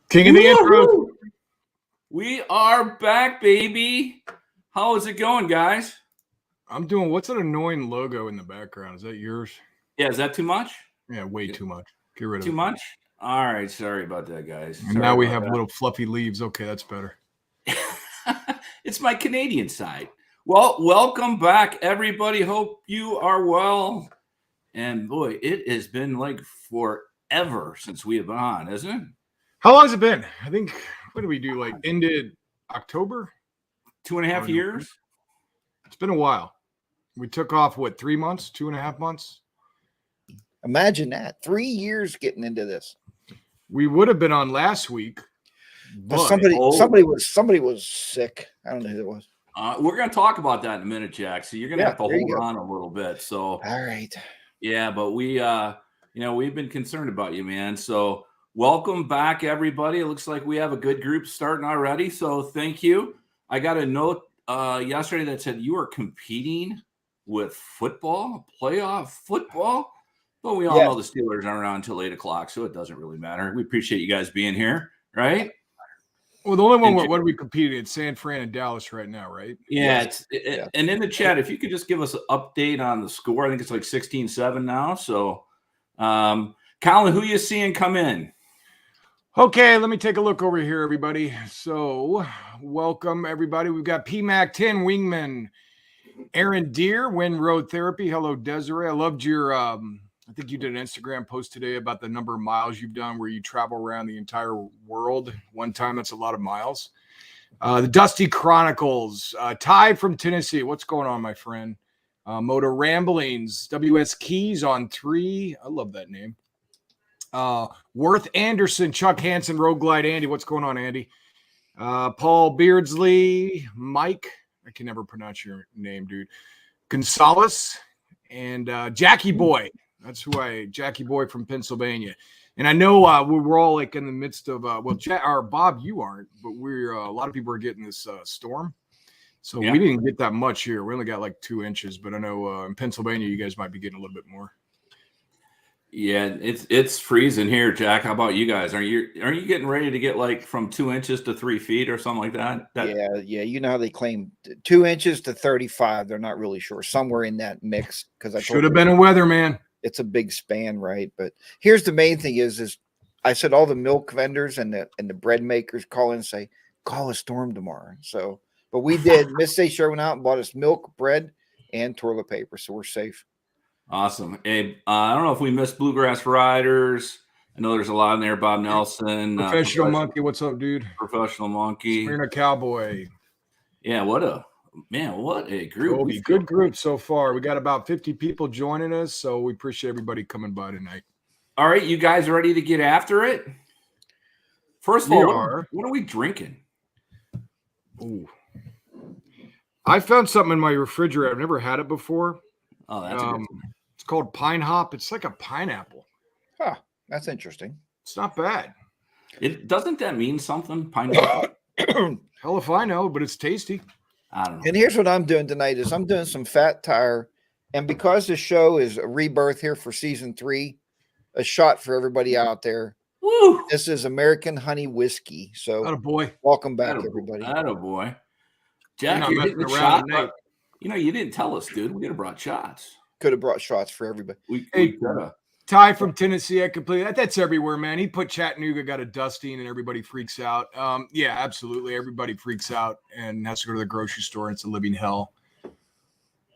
King of the intro. We are back, baby. How is it going, guys? I'm doing. What's an annoying logo in the background? Is that yours? Yeah, is that too much? Yeah, way too much. Get rid of it. Too much? All right, sorry about that, guys. And now we have little fluffy leaves. Okay, that's better. It's my Canadian side. Well, welcome back, everybody. Hope you are well. And boy, it has been like forever since we have been on, isn't it? How long has it been? I think, what did we do? Like ended October? 2.5 years? It's been a while. We took off, 3 months? 2.5 months? Imagine that. 3 years getting into this. We would have been on last week. But somebody was sick. I don't know who it was. We're going to talk about that in a minute, Jack. So you're going to have to hold on a little bit. So, all right. Yeah, but we, we've been concerned about you, man. So welcome back, everybody. It looks like we have a good group starting already. So thank you. I got a note yesterday that said you are competing with football, playoff football. But we all know the Steelers aren't on until 8 o'clock, so it doesn't really matter. We appreciate you guys being here, right? Well, the only one, what are we competing in? San Fran and Dallas right now, right? Yeah, and in the chat, if you could just give us an update on the score. I think it's like 16-7 now. So, Colin, who you seeing come in? Okay, let me take a look over here, everybody. So, welcome, everybody. We've got PMAC 10 Wingman, Aaron Deere, Wind Road Therapy. Hello, Desiree. I loved your, I think you did an Instagram post today about the number of miles you've done where you travel around the entire world. One time, that's a lot of miles. The Dusty Chronicles, Ty from Tennessee. What's going on, my friend? Moto Ramblings, WS Keys on 3. I love that name. Worth Anderson, Chuck Hansen, Road Glide Andy. What's going on, Andy? Paul Beardsley, Mike. I can never pronounce your name, dude. Gonzalez and Jackie Boy. That's who Jackie Boy from Pennsylvania. And I know we're all like in the midst of, Bob, you aren't, but a lot of people are getting this storm. So we didn't get that much here. We only got like 2 inches, but I know in Pennsylvania, you guys might be getting a little bit more. Yeah, it's freezing here, Jack. How about you guys? Are you getting ready to get like from 2 inches to 3 feet or something like that? Yeah. You know how they claim 2 inches to 35. They're not really sure. Somewhere in that mix. Because I should have been a weatherman. It's a big span, right? But here's the main thing is I said all the milk vendors and the bread makers call in and say, call a storm tomorrow. So, but we did. Miss A sure went out and bought us milk, bread, and toilet paper. So we're safe. Awesome. Hey, I don't know if we missed Bluegrass Riders. I know there's a lot in there. Bob Nelson. Professional Monkey. What's up, dude? Professional Monkey. Smyrna Cowboy. Yeah, what a group. Kobe, good group so far. We got about 50 people joining us, so we appreciate everybody coming by tonight. All right, you guys ready to get after it? First of all, what are we drinking? Ooh. I found something in my refrigerator. I've never had it before. Oh, that's a good one. It's called Pine Hop. It's like a pineapple. Huh, that's interesting. It's not bad. Doesn't that mean something? Pineapple? Hell if I know, but it's tasty. I don't know. And here's what I'm doing tonight is I'm doing some Fat Tire. And because the show is a rebirth here for season 3, a shot for everybody out there. Woo! This is American Honey Whiskey. So attaboy. Welcome back, everybody. Attaboy. Jack, you're hitting the shot. You didn't tell us, dude. We could have brought shots. Could have brought shots for everybody. Ty from Tennessee, I completely. That's everywhere, man. He put Chattanooga, got a dusting, and everybody freaks out. Yeah, absolutely. Everybody freaks out and has to go to the grocery store. And it's a living hell.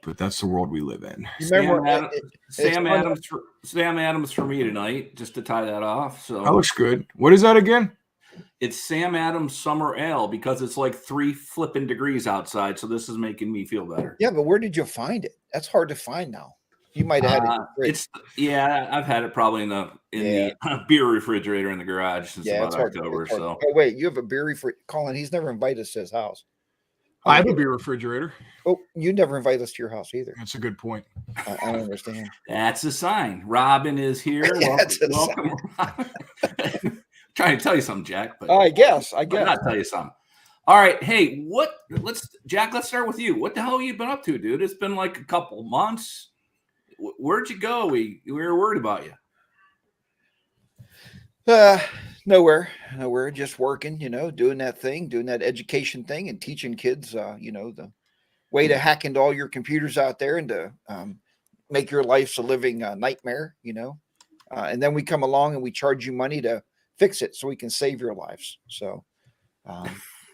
but that's the world we live in. You remember Sam Adams for me tonight, just to tie that off. So that looks good. What is that again? It's Sam Adams Summer Ale because it's like 3 flipping degrees outside. So this is making me feel better. Yeah, but where did you find it? That's hard to find now. You might have had it in the fridge. I've had it probably in the beer refrigerator in the garage since about October. So oh wait, you have a beer refrigerator. Colin, he's never invited us to his house. I have a beer refrigerator. Oh, you never invite us to your house either. That's a good point. I don't understand. That's a sign. Robin is here. Welcome. Robin. Trying to tell you something, Jack. But I guess. I'll tell you something. All right. Hey, Jack, let's start with you. What the hell have you been up to, dude? It's been like a couple months. Where'd you go? We were worried about you. Nowhere. Just working, doing that thing, doing that education thing and teaching kids, the way to hack into all your computers out there and to make your life a living nightmare, and then we come along and we charge you money to fix it so we can save your lives. So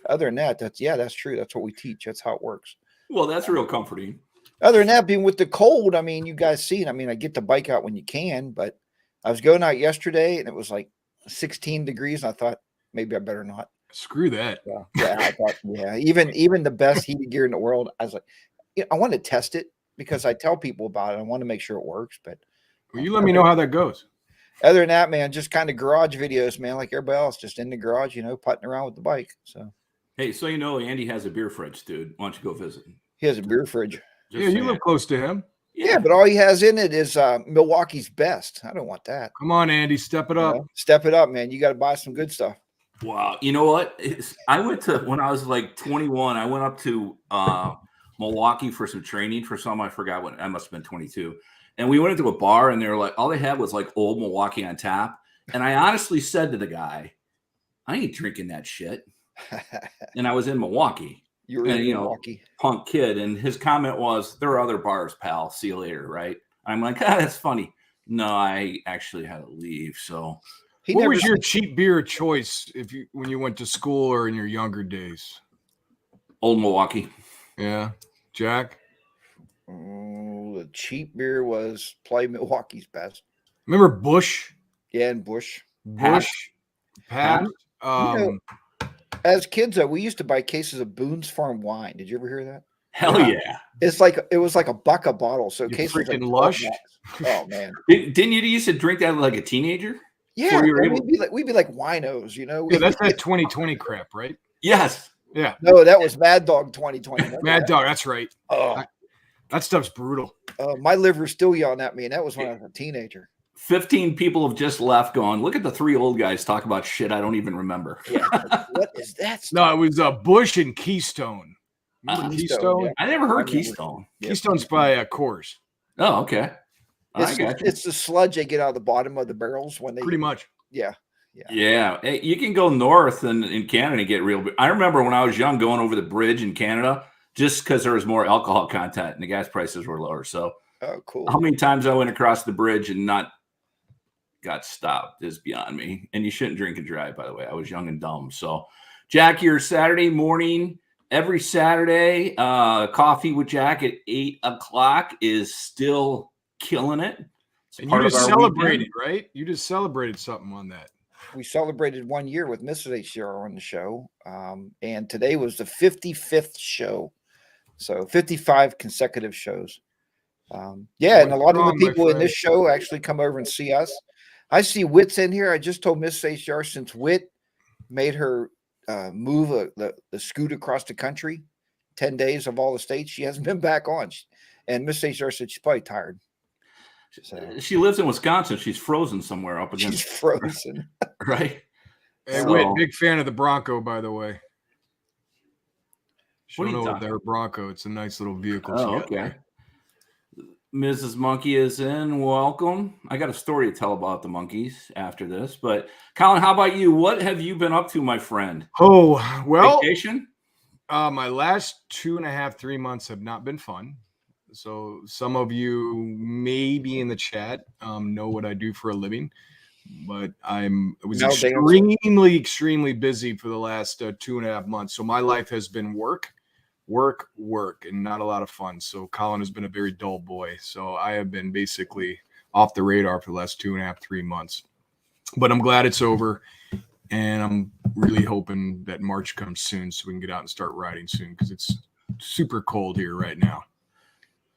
other than that, that's true. That's what we teach. That's how it works. Well, that's real comforting. Other than that, being with the cold, I mean, you guys see it. I mean, I get the bike out when you can, but I was going out yesterday and it was like 16 degrees. And I thought maybe I better not. Screw that. Yeah. I thought, even the best heated gear in the world, I was like, I want to test it because I tell people about it. I want to make sure it works, but well, you let me know how that goes. Other than that, man, just kind of garage videos, man, like everybody else, just in the garage, putting around with the bike. So, hey, so Andy has a beer fridge, dude. Why don't you go visit him? He has a beer fridge. You live close to him. Yeah, but all he has in it is Milwaukee's Best. I don't want that. Come on, Andy, step it up. Step it up, man. You got to buy some good stuff. Wow. You know what? I went to, when I was like 21, I went up to Milwaukee for some training for some. I forgot what, I must have been 22. And we went into a bar and they were like, all they had was like old Milwaukee on tap. And I honestly said to the guy, I ain't drinking that shit. And I was in Milwaukee. You were in Milwaukee. Punk kid. And his comment was, there are other bars, pal. See you later. Right. I'm like, that's funny. No, I actually had to leave. So what was your cheap beer choice when you went to school or in your younger days? Old Milwaukee. Yeah. Jack? The cheap beer was probably Milwaukee's Best. Remember Bush? Yeah, and Bush. Pat. As kids, we used to buy cases of Boone's Farm wine. Did you ever hear that? Hell yeah! It was like a buck a bottle. So cases freaking like Lush. Oh man! Didn't you used to drink that like a teenager? Yeah, we'd be like winos, Yeah, that's that 2020 crap, right? Yes. Yeah. No, that was Mad Dog 2020. Mad Dog, that's right. Oh, that stuff's brutal. My liver's still yelling at me, and that was when I was a teenager. 15 people have just left going, look at the 3 old guys talk about shit I don't even remember. Yeah, what is that stuff? No, it was Bush and Keystone. Keystone? Yeah. I never heard Keystone. Keystone's by Coors. Oh, okay. It's the sludge they get out of the bottom of the barrels when they pretty much. Yeah. Hey, you can go north in Canada and get real. I remember when I was young going over the bridge in Canada just because there was more alcohol content and the gas prices were lower. So, oh, cool. How many times I went across the bridge and not got stopped is beyond me. And you shouldn't drink and drive, by the way. I was young and dumb. So, Jack, your Saturday morning, every Saturday, coffee with Jack at 8:00 is still killing it. And you just celebrated, right? You just celebrated something on that. We celebrated 1 year with Mrs. HCR on the show. And today was the 55th show. So 55 consecutive shows. And a lot of the people in this show actually come over and see us. I see Whit's in here. I just told Mrs. HCR since Whit made her move the scoot across the country, 10 days of all the states, she hasn't been back on. And Mrs. HCR said she's probably tired. So, she lives in Wisconsin. She's frozen somewhere up against. She's frozen. Right. Hey, Whit, big fan of the Bronco, by the way. What do you know their Bronco? It's a nice little vehicle. Oh, okay. Mrs. Monkey is in. Welcome. I got a story to tell about the monkeys after this. But Colin, how about you? What have you been up to, my friend? Oh, well, vacation? My last 2.5, 3 months have not been fun. So some of you maybe in the chat know what I do for a living, but I was extremely busy for the last 2.5 months. So my life has been work. work, and not a lot of fun. So Colin has been a very dull boy. So I have been basically off the radar for the last 2.5, 3 months. But I'm glad it's over. And I'm really hoping that March comes soon so we can get out and start riding soon because it's super cold here right now.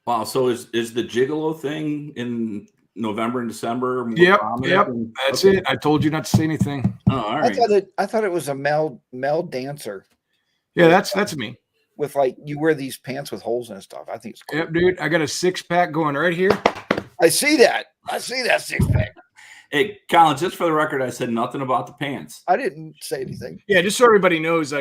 Wow. So is the Gigolo thing in November and December? Yep. That's it. I told you not to say anything. Oh, all right. I thought it was a male dancer. Yeah, that's me. With like you wear these pants with holes and stuff. I think it's cool. Yep, dude. I got a 6-pack going right here. I see that 6-pack. Hey, Colin, just for the record, I said nothing about the pants. I didn't say anything. Yeah, just so everybody knows,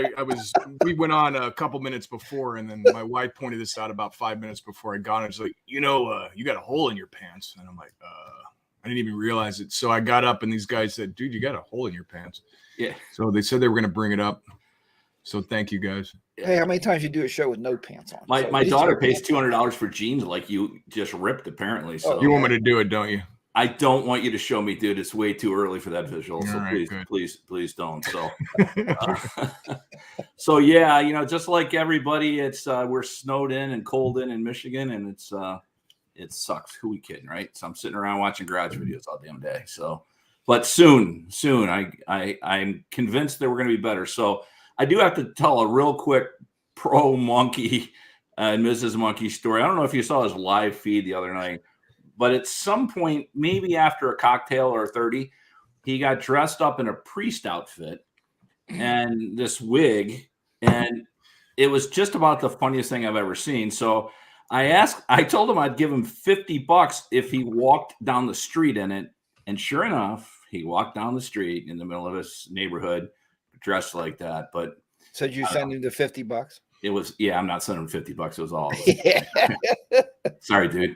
we went on a couple minutes before, and then my wife pointed this out about 5 minutes before I got on. It's like, you got a hole in your pants. And I'm like, I didn't even realize it. So I got up and these guys said, dude, you got a hole in your pants. Yeah. So they said they were going to bring it up. So thank you guys. Hey, how many times you do a show with no pants on? My daughter pays $200 for jeans like you just ripped, apparently. So you want me to do it, don't you? I don't want you to show me, dude. It's way too early for that visual. So right, please don't. So, so yeah, just like everybody, it's we're snowed in and cold in Michigan, and it sucks. Who we kidding, right? So I'm sitting around watching garage videos all damn day. So, but soon, I'm convinced that we're going to be better. So I do have to tell a real quick pro monkey and Mrs. Monkey story. I don't know if you saw his live feed the other night. But at some point, maybe after a cocktail or 30, he got dressed up in a priest outfit and this wig. And it was just about the funniest thing I've ever seen. So I told him I'd give him $50 if he walked down the street in it. And sure enough, he walked down the street in the middle of his neighborhood dressed like that. But so did you send him the $50? It was, I'm not sending him $50. It was all. Sorry, dude.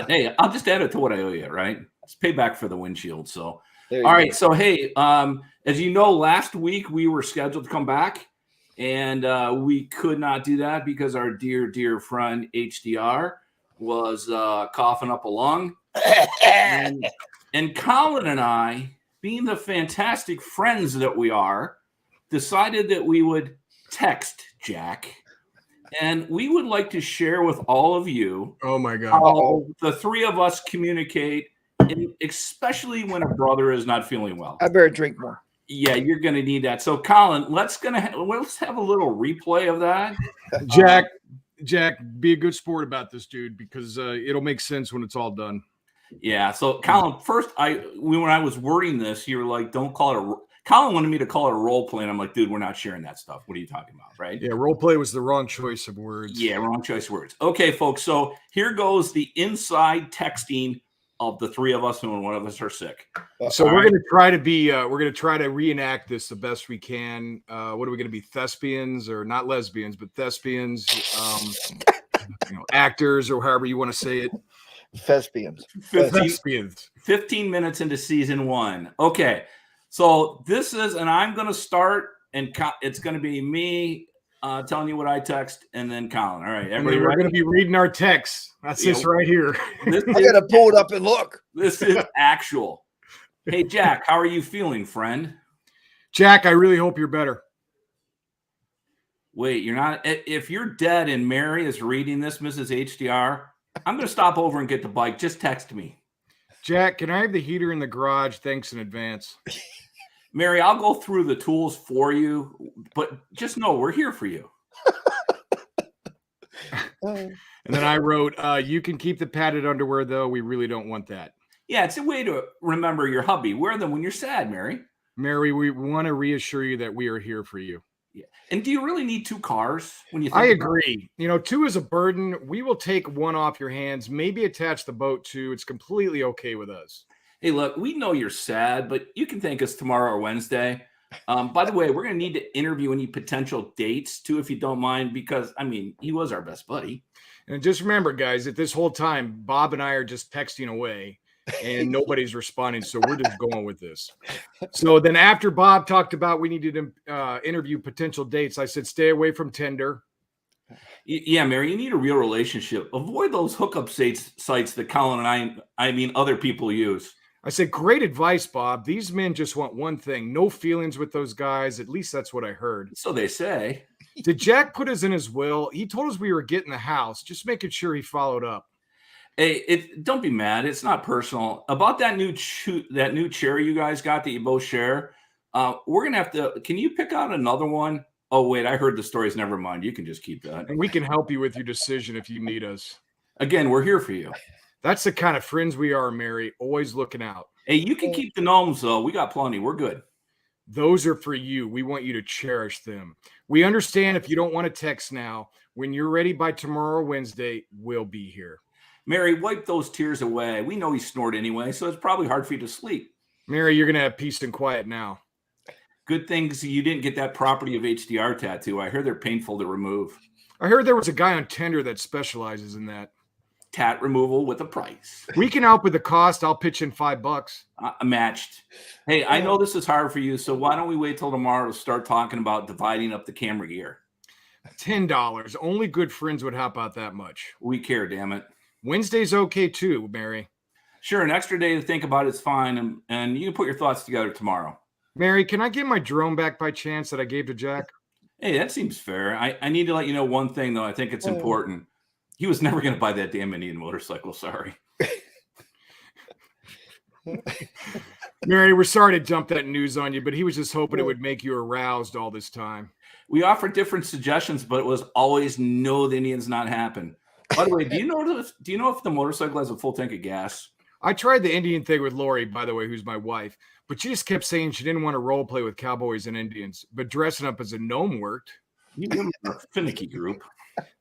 Hey, I'll just add it to what I owe you, right? It's payback for the windshield. So, all right. So, hey, as you know, last week we were scheduled to come back, and we could not do that because our dear friend HDR was coughing up a lung. and Colin and I, being the fantastic friends that we are, decided that we would text Jack. And we would like to share with all of you oh my God, how the three of us communicate, especially when a brother is not feeling well. I better drink more. Yeah, you're going to need that. So, Colin, let's have a little replay of that. Jack, be a good sport about this, dude, because it'll make sense when it's all done. Yeah. So, Colin, first, when I was wording this, you were like, "Don't call it Colin wanted me to call it a role play, and I'm like, dude, we're not sharing that stuff. What are you talking about, right? Yeah, role play was the wrong choice of words. Yeah, wrong choice of words. Okay, folks, so here goes the inside texting of the three of us, and one of us are sick. So we're going to try to reenact this the best we can. What are we going to be, thespians or not lesbians, but thespians, actors or however you want to say it. Thespians. 15 minutes into season 1. Okay. So this is, and I'm going to start, and it's going to be me telling you what I text, and then Colin. All right, everybody. We're going to be reading our texts. That's this right here. I got to pull it up and look. This is actual. Hey, Jack, how are you feeling, friend? Jack, I really hope you're better. Wait, you're not. If you're dead and Mary is reading this, Mrs. HDR, I'm going to stop over and get the bike. Just text me. Jack, can I have the heater in the garage? Thanks in advance. Mary, I'll go through the tools for you, but just know we're here for you. And then I wrote, you can keep the padded underwear, though. We really don't want that. Yeah, it's a way to remember your hubby. Wear them when you're sad, Mary. Mary, we want to reassure you that we are here for you. Yeah. And do you really need 2 cars when you think I agree. 2 is a burden. We will take 1 off your hands, maybe attach the boat to. It's completely okay with us. Hey, look, we know you're sad, but you can thank us tomorrow or Wednesday. By the way, we're going to need to interview any potential dates, too, if you don't mind, because, he was our best buddy. And just remember, guys, that this whole time, Bob and I are just texting away, and nobody's responding, so we're just going with this. So then after Bob talked about we needed to interview potential dates, I said, stay away from Tinder. Yeah, Mary, you need a real relationship. Avoid those hookup sites that Colin and other people use. I said, great advice, Bob. These men just want one thing, no feelings with those guys. At least that's what I heard. So they say. Did Jack put us in his will? He told us we were getting the house, just making sure he followed up. Hey, don't be mad. It's not personal. About that new chair you guys got that you both share. We're gonna have to. Can you pick out another one? Oh wait, I heard the stories. Never mind. You can just keep that. And we can help you with your decision if you need us. Again, we're here for you. That's the kind of friends we are, Mary. Always looking out. Hey, you can keep the gnomes though. We got plenty. We're good. Those are for you. We want you to cherish them. We understand if you don't want to text now. When you're ready by tomorrow, Wednesday, we'll be here. Mary, wipe those tears away. We know you snort anyway, so it's probably hard for you to sleep. Mary, you're going to have peace and quiet now. Good things you didn't get that property of HDR tattoo. I heard they're painful to remove. I heard there was a guy on Tinder that specializes in that. Tat removal with a price. We can help with the cost. I'll pitch in $5. Matched. Hey, I know this is hard for you, so why don't we wait till tomorrow to start talking about dividing up the camera gear? $10. Only good friends would help out that much. We care, damn it. Wednesday's okay too, Mary. Sure, an extra day to think about it's fine, and you can put your thoughts together tomorrow. Mary, can I get my drone back by chance that I gave to Jack? Hey, that seems fair. I need to let you know one thing, though. I think it's important. He was never going to buy that damn Indian motorcycle. Sorry. Mary, we're sorry to dump that news on you, but he was just hoping it would make you aroused all this time. We offered different suggestions, but it was always no, the Indian's not happen. By the way, do you know if the motorcycle has a full tank of gas? I tried the Indian thing with Lori, by the way, who's my wife, but she just kept saying she didn't want to role play with cowboys and Indians, but dressing up as a gnome worked. You're a finicky group.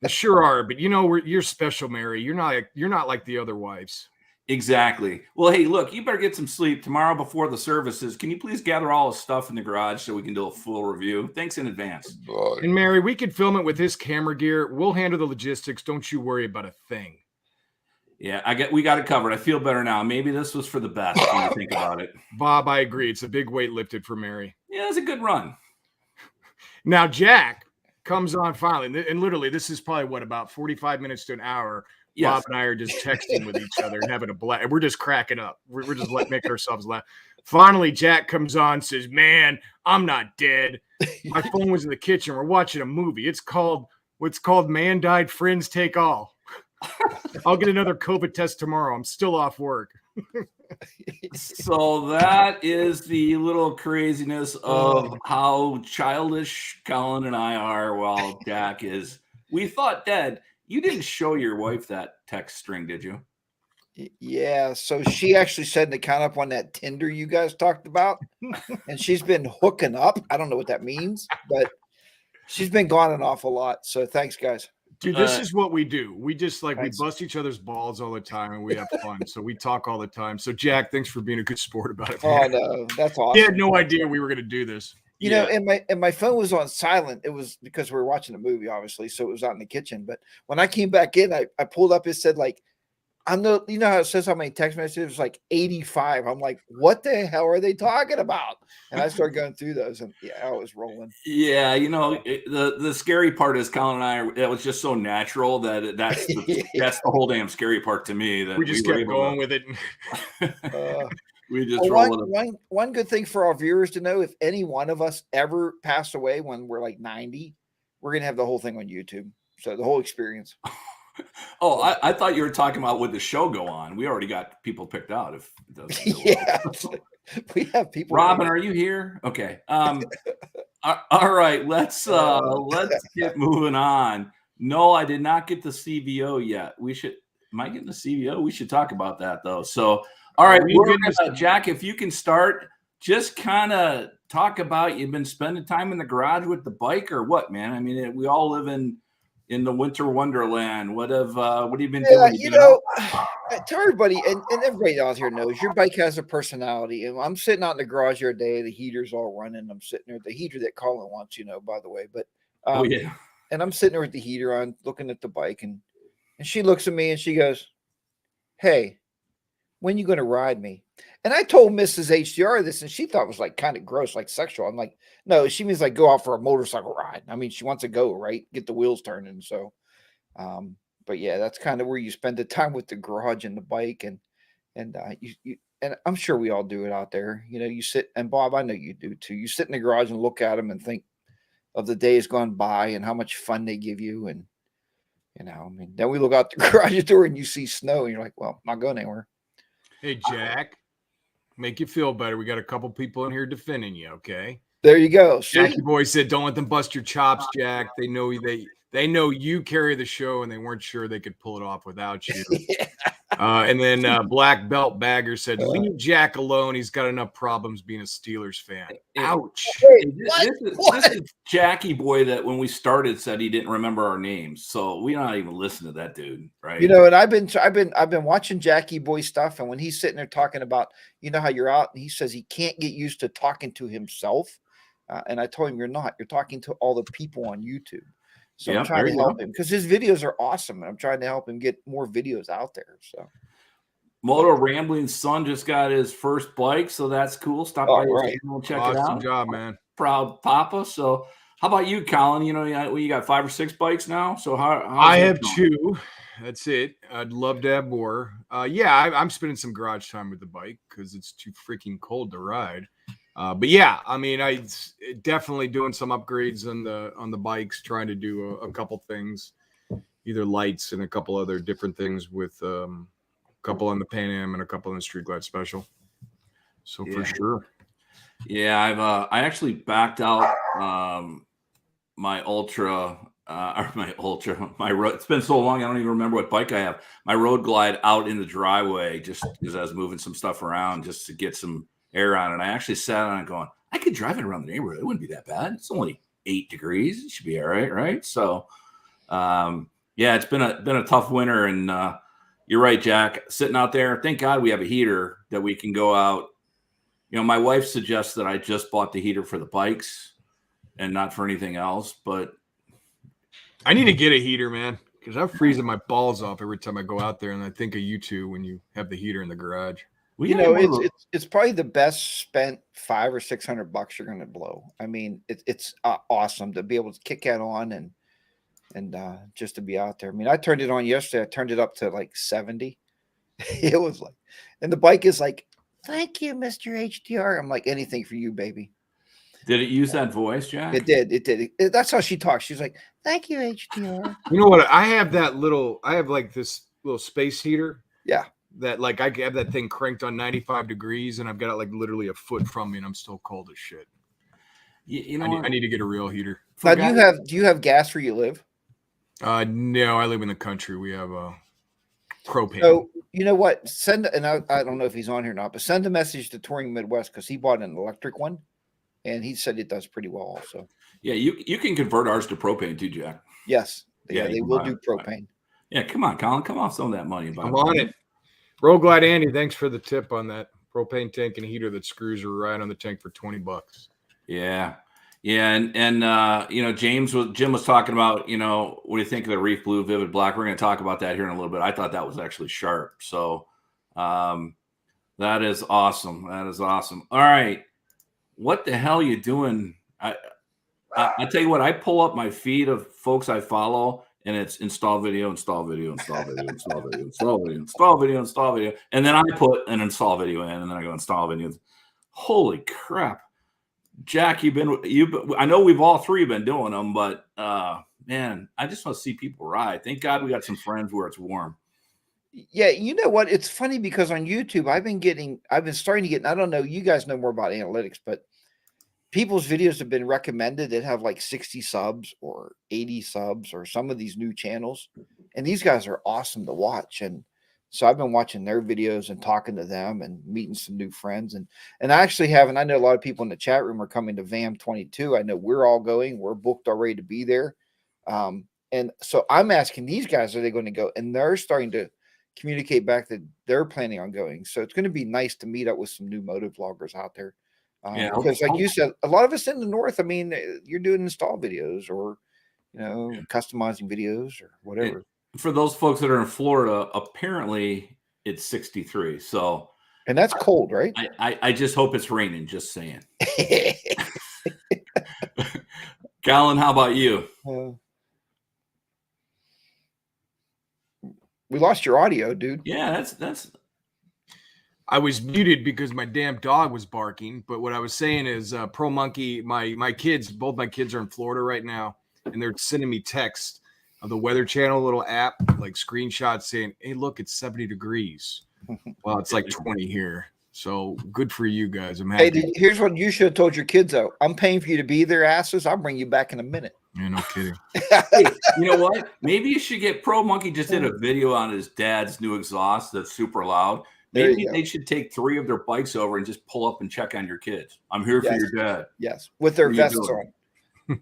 They sure are, but you're special, Mary. You're not like the other wives. Exactly. Well, hey, look, you better get some sleep tomorrow before the services. Can you please gather all the stuff in the garage so we can do a full review? Thanks in advance. And Mary, we could film it with his camera gear. We'll handle the logistics. Don't you worry about a thing. Yeah, we got it covered. I feel better now. Maybe this was for the best when you think about it. Bob, I agree. It's a big weight lifted for Mary. Yeah, it's a good run. Now, Jack comes on finally, and literally, this is probably about 45 minutes to an hour. Yes. Bob and I are just texting with each other and having a blast. And we're just cracking up. We're just making ourselves laugh. Finally, Jack comes on, says, "Man, I'm not dead. My phone was in the kitchen. We're watching a movie. It's called Man Died, Friends Take All. I'll get another COVID test tomorrow. I'm still off work." So that is the little craziness of how childish Colin and I are while Jack is. We thought dead. You didn't show your wife that text string, did you? Yeah. So she actually set an account up on that Tinder you guys talked about, and she's been hooking up. I don't know what that means, but she's been gone an awful lot. So thanks, guys. Dude, this is what we do. We just we bust each other's balls all the time and we have fun. So we talk all the time. So Jack, thanks for being a good sport about it. Man. Oh no, that's awesome. He had no idea we were going to do this. You know, and my phone was on silent. It was because we were watching a movie, obviously. So it was out in the kitchen. But when I came back in, I pulled up, it said you know how it says how many text messages? It was like 85. I'm like, what the hell are they talking about? And I started going through those, and I was rolling. Yeah, the scary part is Colin and I. It was just so natural that's the whole damn scary part to me. That we just kept going with it. We just roll with it. One good thing for our viewers to know: if any one of us ever pass away when we're like 90, we're gonna have the whole thing on YouTube. So the whole experience. Oh, I thought you were talking about would the show go on. We already got people picked out. If it doesn't yeah, we have people. Robin, are you here? Okay. All right. Let's get moving on. No, I did not get the CVO yet. Am I getting the CVO? We should talk about that though. So, all right, Jack, if you can start, just kind of talk about you've been spending time in the garage with the bike or what, man? I mean, we all live in the winter wonderland. What have you been doing? To everybody and everybody out here knows your bike has a personality. And I'm sitting out in the garage here today. The heater's all running. I'm sitting there, the heater that Colin wants, by the way. But and I'm sitting there with the heater on, looking at the bike, and she looks at me and she goes, "Hey, when you going to ride me?" And I told Mrs. HDR this, and she thought it was like kind of gross, like sexual. I'm like, no, she means like go out for a motorcycle ride. I mean, she wants to go, right? Get the wheels turning. So, but yeah, that's kind of where you spend the time with the garage and the bike, and you and I'm sure we all do it out there. You sit, and Bob, I know you do too. You sit in the garage and look at them and think, of the days gone by and how much fun they give you. And, I mean, then we look out the garage door and you see snow and you're like, well, I'm not going anywhere. Hey, Jack, make you feel better. We got a couple people in here defending you, okay? There you go. Jackie Boy said, don't let them bust your chops, Jack. They know you carry the show and they weren't sure they could pull it off without you. Yeah. And then Black Belt Bagger said, leave Jack alone. He's got enough problems being a Steelers fan. Ouch. Wait, This is Jackie Boy that when we started said he didn't remember our names. So we don't even listen to that dude, right? And I've been watching Jackie Boy stuff, and when he's sitting there talking about, how you're out, and he says he can't get used to talking to himself. And I told him, you're not. You're talking to all the people on YouTube. So I'm trying to help him because his videos are awesome. And I'm trying to help him get more videos out there. So Moto Rambling's son just got his first bike, so that's cool. Stop by his channel and check it out. Awesome job, man. Proud Papa. So how about you, Colin? You got 5 or 6 bikes now. So how I have 2. That's it. I'd love to have more. I'm spending some garage time with the bike because it's too freaking cold to ride. But yeah, I mean, I definitely doing some upgrades on the bikes, trying to do a couple things, either lights and a couple other different things with a couple on the Pan Am and a couple on the Street Glide Special. So for sure. Yeah, I actually backed out my Ultra, my road. It's been so long, I don't even remember what bike I have. My Road Glide out in the driveway just because I was moving some stuff around just to get some air on it. I actually sat on it going, I could drive it around the neighborhood. It wouldn't be that bad. It's only 8 degrees. It should be all right, right? So, it's been a tough winter, and you're right, Jack. Sitting out there, thank God we have a heater that we can go out. My wife suggests that I just bought the heater for the bikes and not for anything else, but I need to get a heater, man, because I'm freezing my balls off every time I go out there, and I think of you two when you have the heater in the garage. Well, it's probably the best spent $500 or $600 you're going to blow. I mean, it's awesome to be able to kick that on and just to be out there. I mean, I turned it on yesterday. I turned it up to like 70. It was like, and the bike is like, thank you, Mr. HDR. I'm like, anything for you, baby. Did it use that voice, Jack? It did. That's how she talks. She's like, thank you, HDR. You know what? I have like this little space heater. Yeah. That like I have that thing cranked on 95 degrees and I've got it like literally a foot from me and I'm still cold as shit. I need to get a real heater. Now, do you have gas where you live? No, I live in the country. We have propane. So you know what? I don't know if he's on here or not, but send a message to Touring Midwest because he bought an electric one and he said it does pretty well also. Yeah, you can convert ours to propane too, Jack. Yes. Yeah, they will do propane. Yeah, come on, Colin. Come off some of that money. I'm on it. Road Glide Andy, thanks for the tip on that propane tank and heater that screws are right on the tank for $20. Yeah. And Jim was talking about, what do you think of the Reef Blue Vivid Black? We're going to talk about that here in a little bit. I thought that was actually sharp. So that is awesome. That is awesome. All right. What the hell are you doing? I tell you what, I pull up my feed of folks I follow, and it's install video, install video, install video, install video, install video, install video, install video. And then I put an install video in, and then I go install video. Holy crap. Jack, I know we've all three been doing them, but man, I just want to see people ride. Thank God we got some friends where it's warm. Yeah, you know what? It's funny because on YouTube, I've been starting to get, I don't know, you guys know more about analytics, but people's videos have been recommended that have like 60 subs or 80 subs or some of these new channels. And these guys are awesome to watch. And so I've been watching their videos and talking to them and meeting some new friends. And I actually have, and I know a lot of people in the chat room are coming to VAM 22. I know we're all going. We're booked already to be there. And so I'm asking these guys, are they going to go? And they're starting to communicate back that they're planning on going. So it's going to be nice to meet up with some new moto vloggers out there. Because like you said, a lot of us in the North, I mean, you're doing install videos or, customizing videos or whatever. For those folks that are in Florida, apparently it's 63. So, and that's cold, right? I just hope it's raining. Just saying. Colin, how about you? We lost your audio, dude. Yeah, that's. I was muted because my damn dog was barking. But what I was saying is, Pro Monkey, my kids, both my kids are in Florida right now, and they're sending me texts of the Weather Channel little app, like screenshots saying, "Hey, look, it's 70 degrees." Well, it's like 20 here. So good for you guys. I'm happy. Hey, here's what you should have told your kids though. I'm paying for you to be their asses. I'll bring you back in a minute. Yeah, no kidding. Hey, you know what? Maybe you should get Pro Monkey just did a video on his dad's new exhaust that's super loud. Maybe they should take 3 of their bikes over and just pull up and check on your kids. I'm here for your dad. Yes, with their vests on.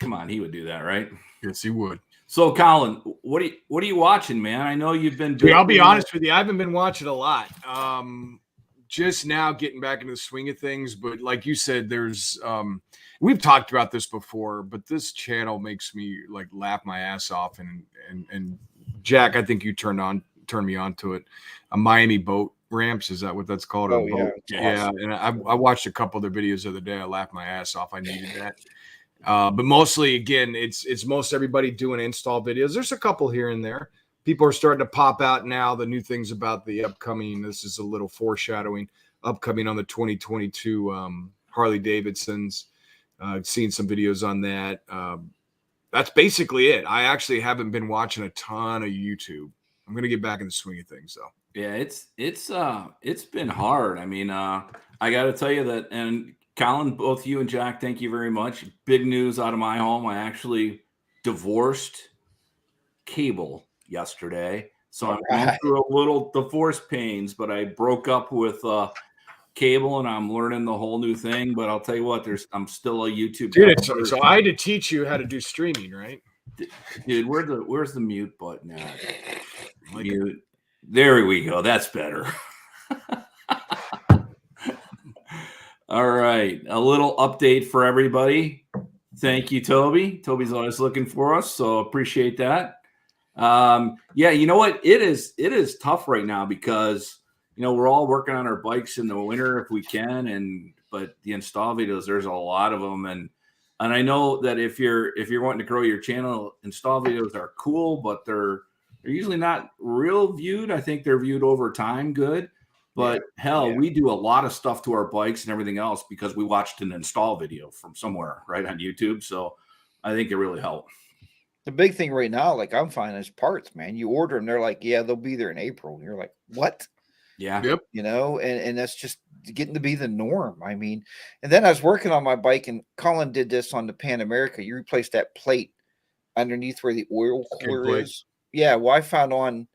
Come on, he would do that, right? Yes, he would. So, Colin, what are you watching, man? I know you've been. I'll be honest with you. I haven't been watching a lot. Just now getting back into the swing of things, but like you said, there's we've talked about this before, but this channel makes me like laugh my ass off. And Jack, I think you turned me on to it. A Miami boat ramps, is that what that's called? Oh, yeah. And I watched a couple of their videos the other day. I laughed my ass off. I needed that. But mostly, again, it's most everybody doing install videos. There's a couple here and there. People are starting to pop out now. The new things about the upcoming. This is a little foreshadowing. Upcoming on the 2022 Harley Davidsons. I've seen some videos on that. That's basically it. I actually haven't been watching a ton of YouTube. I'm gonna get back in the swing of things though. Yeah, it's been hard. I mean, I got to tell you that, and Colin, both you and Jack, thank you very much. Big news out of my home. I actually divorced cable yesterday. So I'm going through a little divorce pains, but I broke up with cable and I'm learning the whole new thing. But I'll tell you what, I'm still a YouTube guy. So I had to teach you how to do streaming, right? Dude, where's the mute button at? Mute. There we go. That's better. All right. A little update for everybody. Thank you, Toby. Toby's always looking for us, so appreciate that. Yeah, you know what? It is tough right now because we're all working on our bikes in the winter if we can, but the install videos, there's a lot of them, and I know that if you're wanting to grow your channel, install videos are cool, but they're usually not real viewed. I think they're viewed over time good. But we do a lot of stuff to our bikes and everything else because we watched an install video from somewhere right on YouTube. So I think it really helped. The big thing right now, like I'm finding, is parts, man. You order them, they're like, yeah, they'll be there in April. And you're like, what? Yeah. Yep. And that's just getting to be the norm. I mean, and then I was working on my bike, and Colin did this on the Pan America. You replaced that plate underneath where the oil cooler is. Yeah. Well, I found on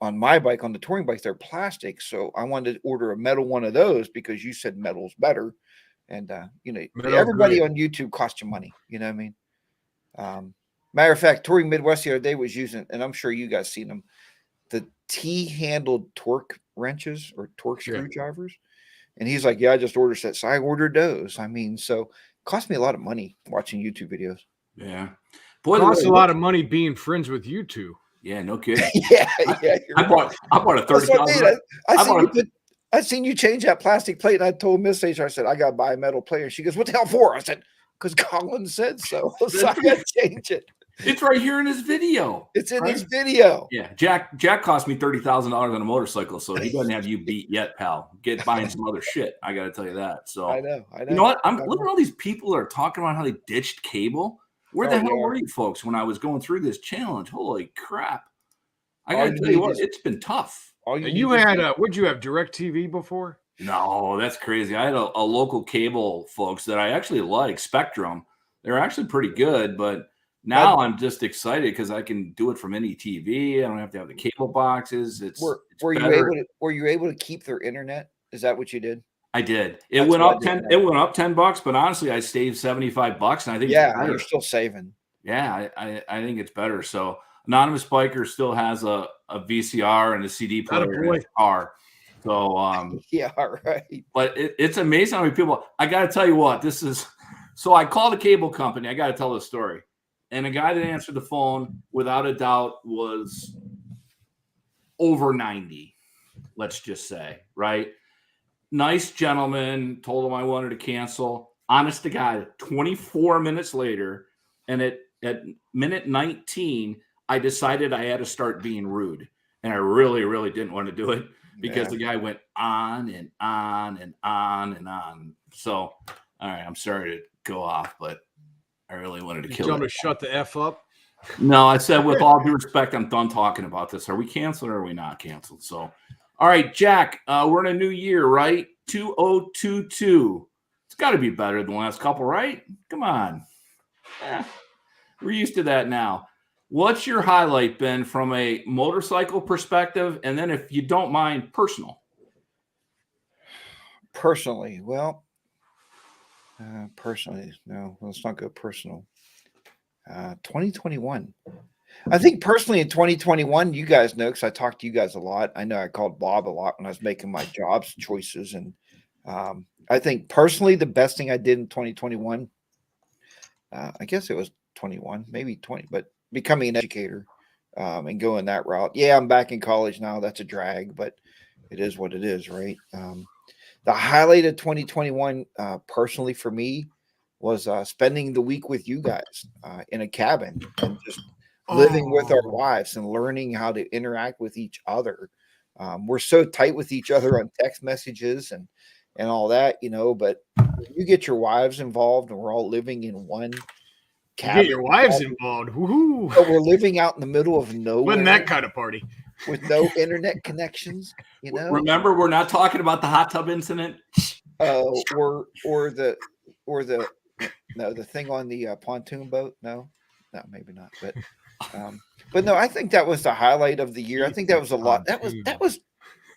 my bike, on the touring bike, they're plastic. So I wanted to order a metal one of those because you said metal's better. And, everybody on YouTube costs you money. You know what I mean? Matter of fact, Touring Midwest the other day was using, and I'm sure you guys seen them, the T-handled torque wrenches or torque screwdrivers. And he's like, yeah, I just ordered sets. So I ordered those. I mean, so it cost me a lot of money watching YouTube videos. Yeah. Boy, it costs a lot of money being friends with you two. Yeah, no kidding. I bought a $30,000. I seen you change that plastic plate, and I told Miss H, I said, I got to buy a metal plate. And she goes, what the hell for? I said, because Colin said so. So I got to change it. It's right here in his video. It's in his video. Yeah, Jack cost me $30,000 on a motorcycle, so he doesn't have you beat yet, pal. Get buying some other shit. I got to tell you that. So I know. You know what? Look at all these people that are talking about how they ditched cable. Where the hell were you folks when I was going through this challenge? Holy crap. I got to tell you what, it's been tough. You had, what'd you have, DirecTV before? No, that's crazy. I had a local cable folks that I actually like, Spectrum. They're actually pretty good, but now I'm just excited because I can do it from any TV. I don't have to have the cable boxes. Were you able to keep their internet? Is that what you did? I did. It went up $10, but honestly, I saved $75, and I think you're still saving. Yeah, I think it's better. So Anonymous Biker still has a VCR and a CD player in his car. So yeah, right. But it's amazing how many people. I got to tell you what, so I called a cable company. I got to tell this story, and a guy that answered the phone, without a doubt, was over 90. Let's just say, right. Nice gentleman, told him I wanted to cancel. Honest to God, 24 minutes later, and at minute 19, I decided I had to start being rude. And I really, really didn't want to do it. because the guy went on and on and on and on. So, all right, I'm sorry to go off, but I really wanted to kill Tell him it. to shut the F up. No, I said, with all due respect, I'm done talking about this. Are we canceled or are we not canceled? So, all right, Jack, we're in a new year, right? 2022. It's got to be better than the last couple, right? Come on. We're used to that now. What's your highlight been from a motorcycle perspective? And then, if you don't mind, personal. Personally, well, no, let's not go personal. 2021. I think personally in 2021, you guys know, because I talked to you guys a lot. I know I called Bob a lot when I was making my jobs choices. And I think personally, the best thing I did in 2021, I guess it was 21, maybe 20, but becoming an educator and going that route. Yeah, I'm back in college now. That's a drag, but it is what it is, right? The highlight of 2021 personally for me was spending the week with you guys in a cabin and just living with our wives and learning how to interact with each other. We're so tight with each other on text messages and all that, but when you get your wives involved and we're all living in one cabin. Get your wives involved. Woohoo. So we're living out in the middle of nowhere. Wasn't that kind of party. With no internet connections, Remember, we're not talking about the hot tub incident. Or the thing on the pontoon boat. No, maybe not. But no, I think that was the highlight of the year. I think that was a lot. That was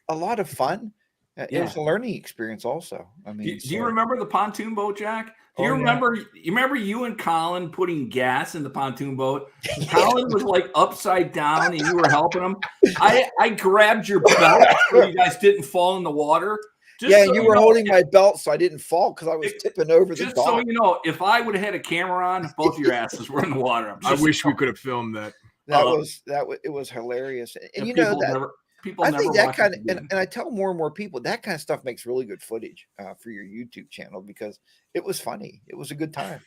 a lot of fun. It was a learning experience, also. I mean, do you remember the pontoon boat, Jack? Do you remember? You remember you and Colin putting gas in the pontoon boat? Colin was like upside down, and you were helping him. I grabbed your belt so you guys didn't fall in the water. You were holding my belt so I didn't fall because I was tipping over the dock. Just so you know, if I would have had a camera on, both of your asses were in the water. I wish we could have filmed that. It was hilarious, and you know that. I think that kind of, and I tell more and more people that kind of stuff makes really good footage for your YouTube channel because it was funny. It was a good time,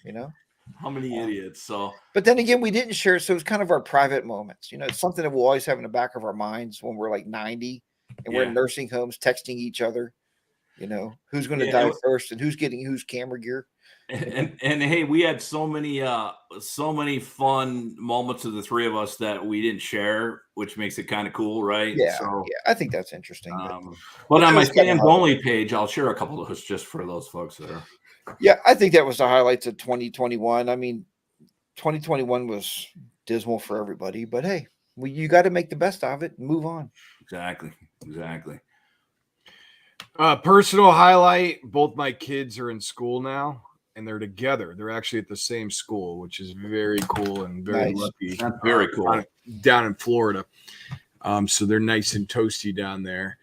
How many idiots? So, but then again, we didn't share. So it's kind of our private moments. It's something that we'll always have in the back of our minds when we're like 90 and we're in nursing homes texting each other. Who's going to die first and who's getting whose camera gear. And hey, we had so many fun moments of the three of us that we didn't share, which makes it kind of cool, right? Yeah, I think that's interesting. But on my fans only page, I'll share a couple of those just for those folks that are. Yeah, I think that was the highlights of 2021. I mean, 2021 was dismal for everybody, but hey, you got to make the best of it and move on. Exactly. Personal highlight: both my kids are in school now. And they're together. They're actually at the same school, which is very cool and very lucky. That's very cool. Down in Florida. So they're nice and toasty down there.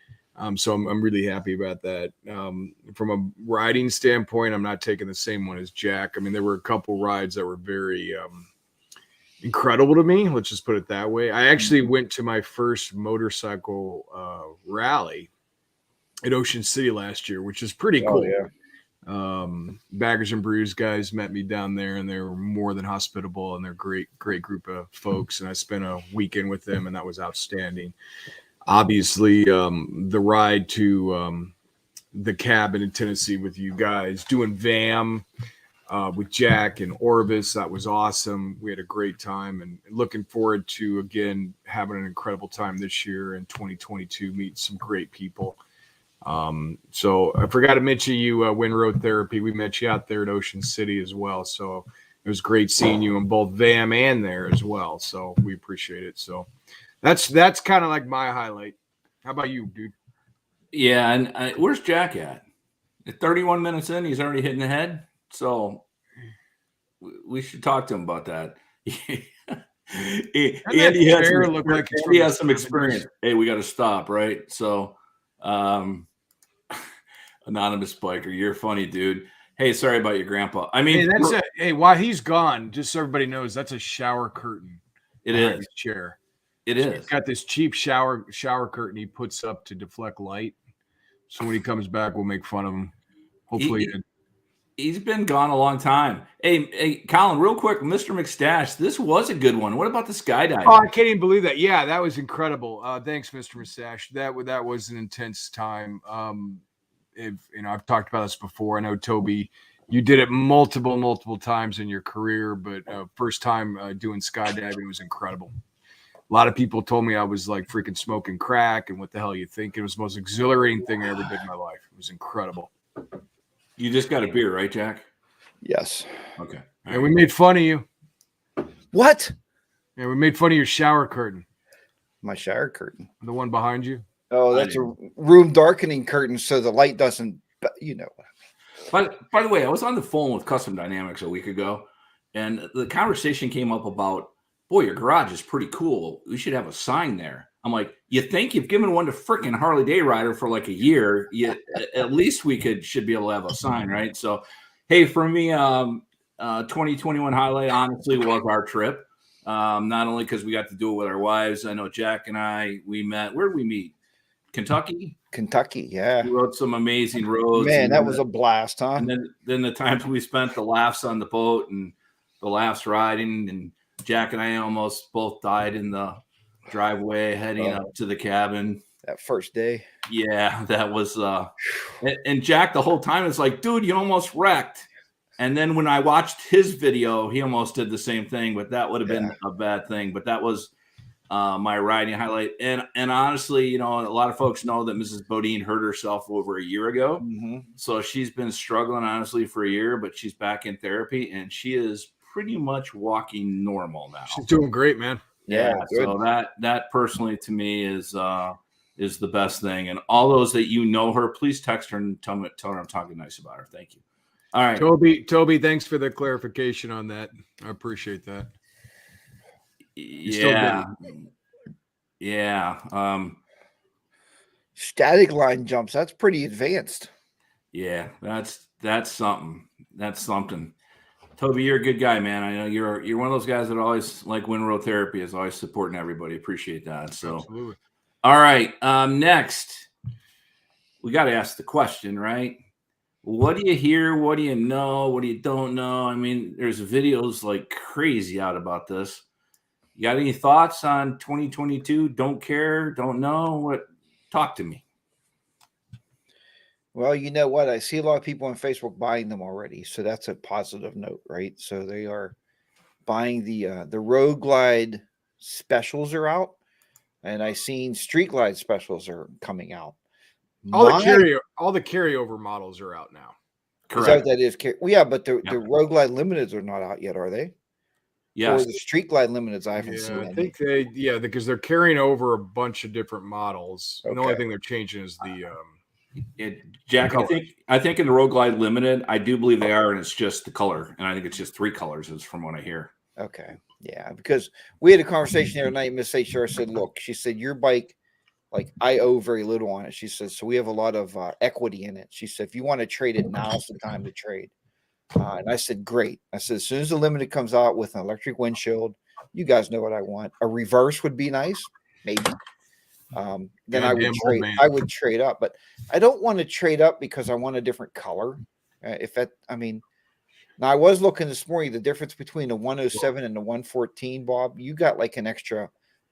So I'm really happy about that. From a riding standpoint, I'm not taking the same one as Jack. I mean, there were a couple rides that were very incredible to me. Let's just put it that way. I actually went to my first motorcycle rally at Ocean City last year, which is pretty cool. Yeah. Baggers and Brews guys met me down there, and they were more than hospitable, and they're great group of folks. And I spent a weekend with them, and that was outstanding. Obviously, the ride to the cabin in Tennessee with you guys, doing VAM with Jack and Orvis, that was awesome. We had a great time, and looking forward to again having an incredible time this year in 2022. Meet some great people. So I forgot to mention you, Wind Road Therapy. We met you out there at Ocean City as well. So it was great seeing you in both VAM and there as well. So we appreciate it. So that's kind of like my highlight. How about you, dude? Yeah. And where's Jack at? At 31 minutes in, he's already hitting the head. So we should talk to him about that. Andy has some experience. Hey, we got to stop, right? So, anonymous biker, you're funny, dude. Hey, sorry about your grandpa. I mean, hey, while he's gone, just so everybody knows, that's a shower curtain. It is chair. It is. He's got this cheap shower curtain he puts up to deflect light. So when he comes back, we'll make fun of him. Hopefully, He's been gone a long time. Hey, Colin, real quick, Mr. McStash, this was a good one. What about the skydiving? Oh, I can't even believe that. Yeah, that was incredible. Thanks, Mr. Mustache. That was an intense time. I've talked about this before. I know, Toby, you did it multiple times in your career, but first time doing skydiving was incredible. A lot of people told me I was like freaking smoking crack, and what the hell you think? It was the most exhilarating thing I ever did in my life. It was incredible. You just got a beer, right, Jack? Yes. Okay. And we made fun of you. What? Yeah, we made fun of your shower curtain. My shower curtain. The one behind you. Oh, that's a room darkening curtain so the light doesn't, you know. By the way, I was on the phone with Custom Dynamics a week ago, and the conversation came up about, boy, your garage is pretty cool. We should have a sign there. I'm like, you think you've given one to freaking Harley Day Rider for like a year? At least we should be able to have a sign, right? So, hey, for me, 2021 highlight honestly was our trip. Not only because we got to do it with our wives. I know Jack and we met. Where did we meet? Kentucky. Yeah. We rode some amazing roads. Man, that was a blast, huh? And then the times we spent, the laughs on the boat and the laughs riding, and Jack and I almost both died in the driveway heading up to the cabin that first day. Yeah, that was and Jack the whole time is like, dude, you almost wrecked. And then when I watched his video, he almost did the same thing, but that would have been a bad thing. But that was my riding highlight. And honestly, a lot of folks know that Mrs. Bodine hurt herself over a year ago. Mm-hmm. So she's been struggling honestly for a year, but she's back in therapy and she is pretty much walking normal now. She's doing great, man. Yeah, so that personally to me is the best thing. And all those that her, please text her and tell her I'm talking nice about her. Thank you. All right, Toby, thanks for the clarification on that. I appreciate that. Yeah. Static line jumps. That's pretty advanced. Yeah, that's something. That's something. Toby, you're a good guy, man. I know you're one of those guys that always like Winrow Therapy is always supporting everybody. Appreciate that. So, absolutely. All right. Next, we got to ask the question, right? What do you hear? What do you know? What do you don't know? I mean, there's videos like crazy out about this. You got any thoughts on 2022? Don't care, don't know. What? Talk to me. Well, you know what? I see a lot of people on Facebook buying them already, so that's a positive note, right? So they are buying the Road Glide specials are out, and I seen Street Glide specials are coming out. All the carryover models are out now. Correct. That is, well, yeah, but the Road Glide Limiteds are not out yet, are they? Yes. Or the Street Glide Limiteds, I haven't seen. I think because they're carrying over a bunch of different models. Okay. The only thing they're changing is the Jack, I think in the Road Glide Limited, I do believe they are, and it's just the color, and I think it's just 3 colors, is from what I hear. Okay, yeah, because we had a conversation the other night. Miss H.R. said, "Look," she said, "your bike, like I owe very little on it." She says, "So we have a lot of equity in it." She said, "If you want to trade it, now's the time to trade." And I said, "Great." I said, "As soon as the Limited comes out with an electric windshield, you guys know what I want. A reverse would be nice, maybe." Then I would trade up, but I don't want to trade up because I want a different color. Now I was looking this morning, the difference between the 107 and the 114, Bob, you got like an extra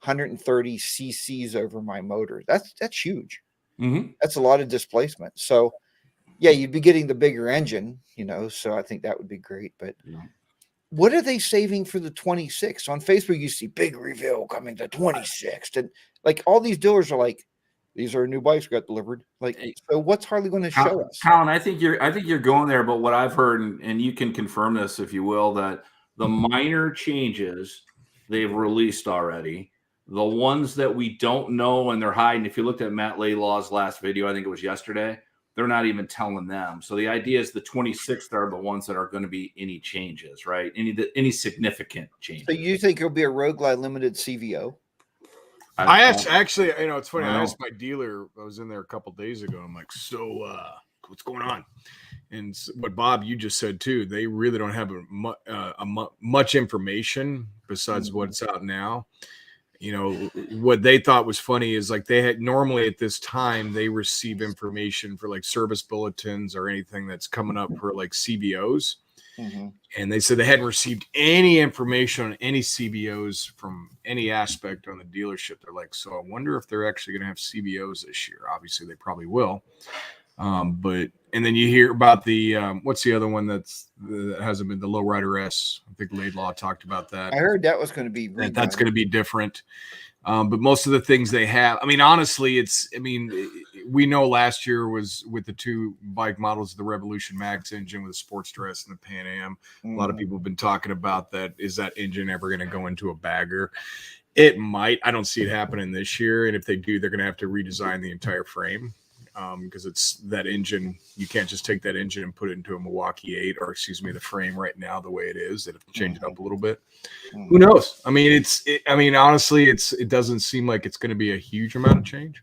130 cc's over my motor. That's huge. Mm-hmm. That's a lot of displacement. So yeah, you'd be getting the bigger engine, so I think that would be great. But what are they saving for the 26? On Facebook, you see big reveal coming to 26. And like all these dealers are like, these are new bikes got delivered. Like, so what's Harley going to show us? Colin, I think you're going there, but what I've heard, and you can confirm this if you will, that the minor changes they've released already, the ones that we don't know and they're hiding. If you looked at Matt Laylaw's last video, I think it was yesterday, they're not even telling them. So the idea is the 26th are the ones that are going to be any changes, right? Any significant changes. So you think it'll be a Road Glide Limited CVO? I asked, actually, it's funny. I asked my dealer. I was in there a couple days ago. I'm like, so what's going on? And what Bob, you just said too, they really don't have much information besides what's out now. you know, what they thought was funny is like they had normally at this time they receive information for like service bulletins or anything that's coming up for like CBOs. Mm-hmm. And they said they hadn't received any information on any CBOs from any aspect on the dealership. They're like, so I wonder if they're actually going to have CBOs this year. Obviously, they probably will. But and then you hear about the what's the other one that hasn't been the Lowrider S? I think Laidlaw talked about that. I heard that was going to be redone. That's going to be different. But most of the things they have, I mean, honestly, we know last year was with the two bike models, the Revolution Max engine with the Sports Dress and the Pan Am. A lot of people have been talking about that. Is that engine ever going to go into a bagger? It might. I don't see it happening this year. And if they do, they're going to have to redesign the entire frame. Because it's that engine, you can't just take that engine and put it into a Milwaukee 8, or excuse me, the frame right now the way it is. They have to change it up a little bit. Who knows? I mean, honestly, it doesn't seem like it's going to be a huge amount of change.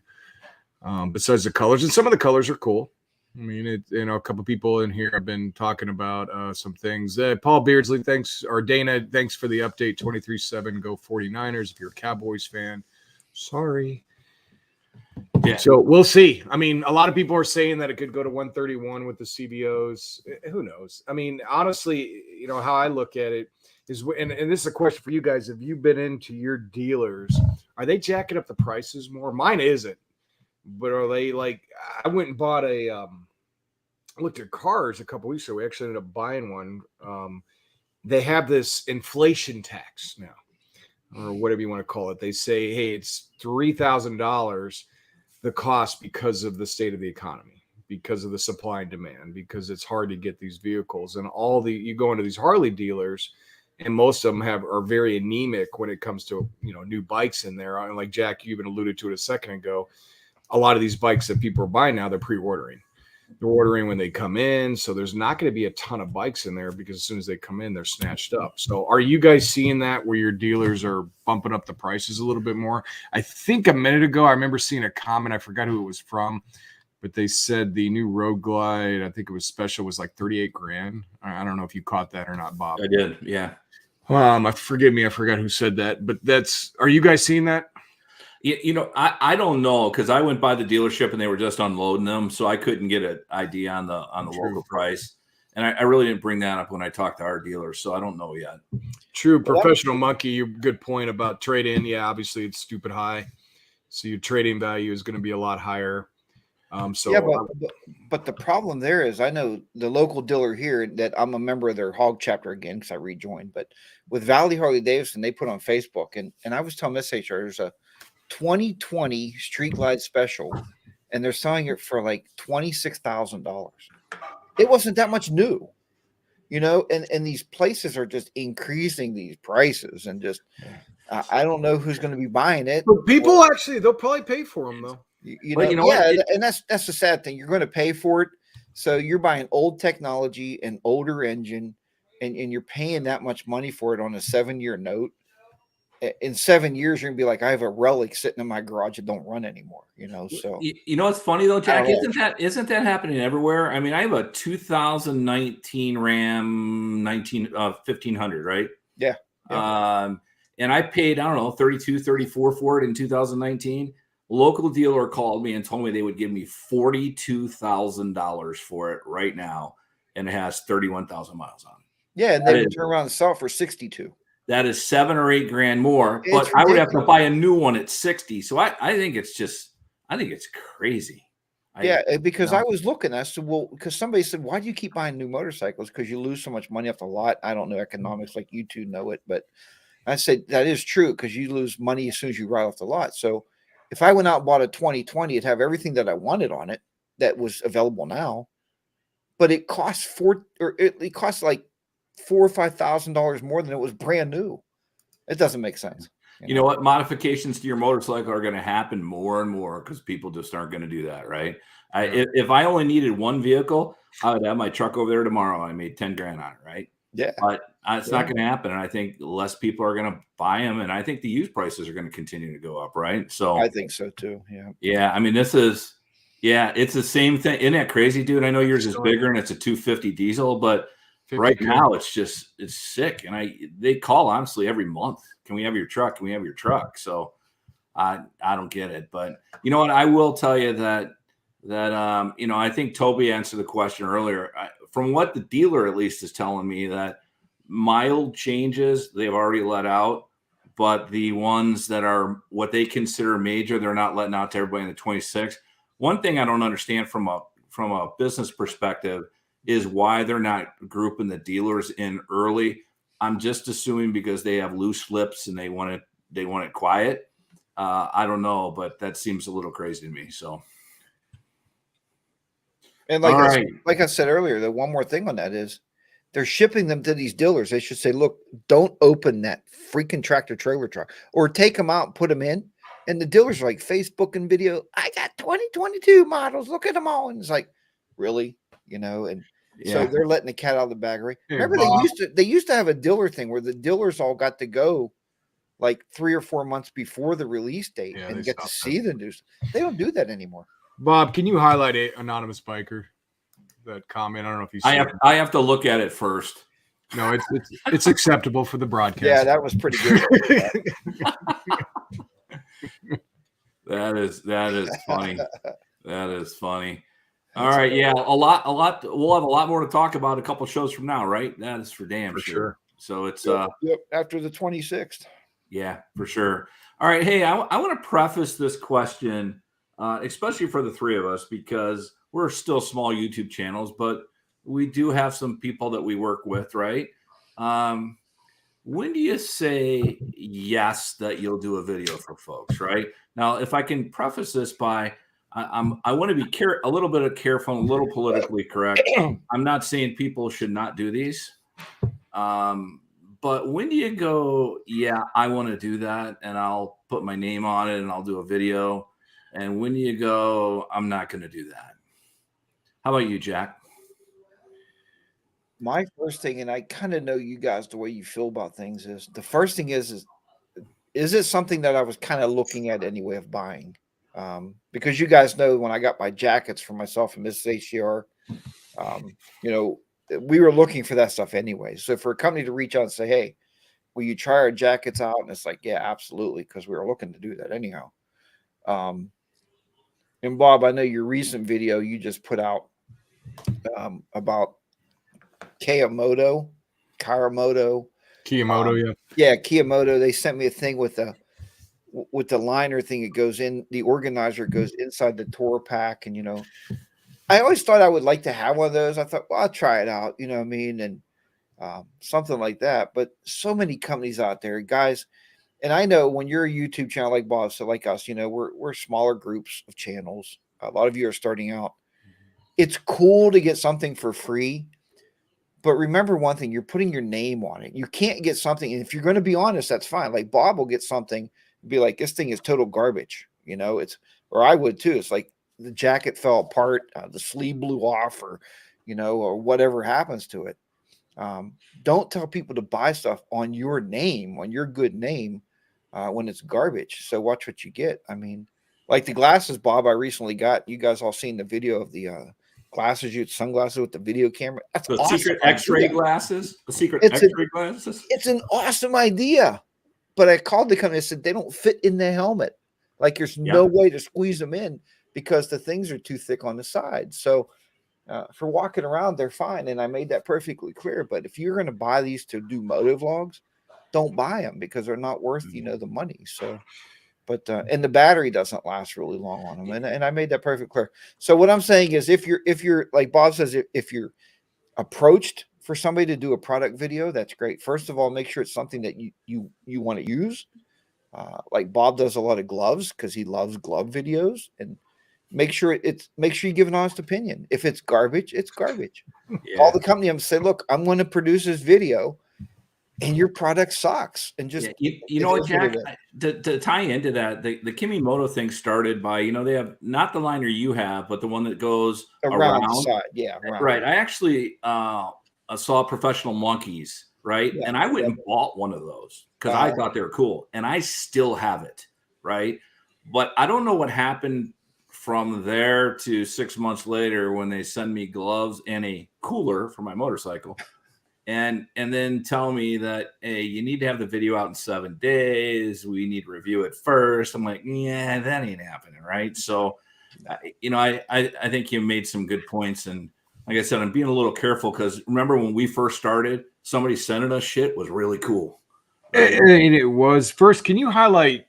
Besides the colors, and some of the colors are cool. I mean, a couple of people in here have been talking about some things. Paul Beardsley, thanks, or Dana, thanks for the update. 23-7, go 49ers. If you're a Cowboys fan, sorry. Yeah. So we'll see. I mean, a lot of people are saying that it could go to 131 with the CBOs. Who knows? I mean, honestly, you know, how I look at it is, and this is a question for you guys. Have you been into your dealers? Are they jacking up the prices more? Mine isn't. But are they like, I went and bought I looked at cars a couple weeks ago. We actually ended up buying one. They have this inflation tax now, or whatever you want to call it. They say, hey, it's $3,000 the cost because of the state of the economy, because of the supply and demand, because it's hard to get these vehicles. And you go into these Harley dealers, and most of them are very anemic when it comes to, you know, new bikes in there. And like Jack, you even alluded to it a second ago, a lot of these bikes that people are buying now, they're pre-ordering. They're ordering when they come in. So there's not going to be a ton of bikes in there because as soon as they come in, they're snatched up. So are you guys seeing that where your dealers are bumping up the prices a little bit more? I think a minute ago, I remember seeing a comment. I forgot who it was from, but they said the new Road Glide, I think it was special, was like 38 grand. I don't know if you caught that or not, Bob. I did. Yeah. Forgive me. I forgot who said that, but are you guys seeing that? You know, I don't know, because I went by the dealership and they were just unloading them, so I couldn't get an idea on the local price. And I really didn't bring that up when I talked to our dealers, so I don't know yet. True. Professional Monkey, good point about trade-in. Yeah, obviously it's stupid high. So your trading value is going to be a lot higher. But the problem there is, I know the local dealer here that I'm a member of their hog chapter again because I rejoined. But with Valley Harley Davidson, they put on Facebook, and I was telling Miss HR there's a 2020 Street Glide special, and they're selling it for like $26,000. It wasn't that much new, you know, and these places are just increasing these prices, and just I don't know who's going to be buying it. But people they'll probably pay for them though. And that's the sad thing. You're going to pay for it, so you're buying old technology and older engine, and you're paying that much money for it on a 7-year note. In 7 years, you're gonna be like, I have a relic sitting in my garage that don't run anymore, you know. So you know what's funny though, Jack? Isn't that happening everywhere? I mean, I have a 2019 Ram 1500, right? Yeah. And I paid, I don't know, 32, 34 for it in 2019. Local dealer called me and told me they would give me $42,000 for it right now, and it has 31,000 miles on it. Yeah, and they would turn around and sell it for 62. That is $7 or $8 grand more, but I would have to buy a new one at 60. So I think it's crazy. Because I was looking, I said, well, because somebody said, why do you keep buying new motorcycles? Because you lose so much money off the lot. I don't know economics like you two know it, but I said that is true because you lose money as soon as you ride off the lot. So if I went out and bought a 2020, it'd have everything that I wanted on it that was available now, but it costs it costs like $4,000 or $5,000 more than it was brand new. It doesn't make sense. You know what? Modifications to your motorcycle are going to happen more and more because people just aren't going to do that, right? If I only needed one vehicle, I would have my truck over there tomorrow. I made 10 grand on it, right? Yeah. But it's not going to happen. And I think less people are going to buy them. And I think the used prices are going to continue to go up, right? So I think so too. Yeah. Yeah. I mean, it's the same thing. Isn't that crazy, dude? I know yours is bigger and it's a 250 diesel, but right now it's sick. And they call honestly every month. Can we have your truck? Can we have your truck? So I don't get it. But you know what? I will tell you that I think Toby answered the question earlier. From what the dealer at least is telling me, that mild changes they've already let out, but the ones that are what they consider major, they're not letting out to everybody in the 26. One thing I don't understand from a business perspective is why they're not grouping the dealers in early. I'm just assuming because they have loose lips and they want it quiet. I don't know, but that seems a little crazy to me. So. And like I said earlier, the one more thing on that is they're shipping them to these dealers. They should say, look, don't open that freaking tractor trailer truck, or take them out and put them in. And the dealers are like, Facebook and video, I got 2022 models. Look at them all. And it's like, really? And so they're letting the cat out of the bag. Right? Hey, remember, they used to have a dealer thing where the dealers all got to go like 3 or 4 months before the release date and get to see the news. They don't do that anymore. Bob, can you highlight a anonymous biker? That comment. I don't know if you see I have to look at it first. No, it's acceptable for the broadcast. Yeah, that was pretty good. That is funny. That is funny. All right, yeah, a lot. We'll have a lot more to talk about a couple shows from now, right? That is for damn sure. So it's after the 26th. Yeah, for sure. All right, hey, I want to preface this question, especially for the three of us, because we're still small YouTube channels, but we do have some people that we work with, right? When do you say yes that you'll do a video for folks, right? Now, if I can preface this by, I want to be a little bit careful, a little politically correct. I'm not saying people should not do these, but when do you go, yeah, I want to do that, and I'll put my name on it, and I'll do a video, and when do you go, I'm not going to do that? How about you, Jack? My first thing, and I kind of know you guys the way you feel about things, is the first thing is it something that I was kind of looking at anyway of buying? Because you guys know when I got my jackets for myself and Mrs. HCR, we were looking for that stuff anyway. So for a company to reach out and say, hey, will you try our jackets out? And it's like, yeah, absolutely, because we were looking to do that anyhow. And Bob, I know your recent video you just put out about Kiyamoto, yeah, Kiyamoto. They sent me a thing with the liner thing. It goes in, the organizer goes inside the tour pack, and I always thought I would like to have one of those. I thought, well, I'll try it out, you know what I mean, and something like that. But so many companies out there, guys, and I know when you're a YouTube channel like Bob, so like us, we're smaller groups of channels. A lot of you are starting out. It's cool to get something for free. But remember one thing, you're putting your name on it. You can't get something, and if you're going to be honest, that's fine. Like Bob will get something and be like, this thing is total garbage. Or I would too. It's like the jacket fell apart, the sleeve blew off, or whatever happens to it. Don't tell people to buy stuff on your name, on your good name, when it's garbage. So watch what you get. I mean, like the glasses, Bob, I recently got. You guys all seen the video of the glasses, sunglasses with the video camera. That's the awesome secret X-ray glasses. The secret X-ray glasses. It's an awesome idea, but I called the company and said they don't fit in the helmet. Like there's no way to squeeze them in because the things are too thick on the side. So for walking around, they're fine, and I made that perfectly clear. But if you're going to buy these to do moto vlogs, don't buy them because they're not worth the money. So. But and the battery doesn't last really long on them, and I made that perfectly clear. So what I'm saying is, if you're like Bob says, if you're approached for somebody to do a product video, that's great. First of all, make sure it's something that you want to use. Like Bob does a lot of gloves because he loves glove videos, and make sure you give an honest opinion. If it's garbage, it's garbage. Yeah. Call the company and say, look, I'm going to produce this video. And your product sucks. And just you know what, Jack, to tie into that, the Kimimoto thing started by, they have not the liner you have, but the one that goes around the side. Yeah. Right. I actually saw Professional Monkeys, right? Yeah, and I went and bought one of those because I thought they were cool. And I still have it, right? But I don't know what happened from there to 6 months later when they send me gloves and a cooler for my motorcycle. and then tell me that, hey, you need to have the video out in 7 days. We need to review it first. I'm like, yeah, that ain't happening, right? So, I think you made some good points, and like I said, I'm being a little careful because remember when we first started, somebody sending us shit was really cool. Right? And it was first. Can you highlight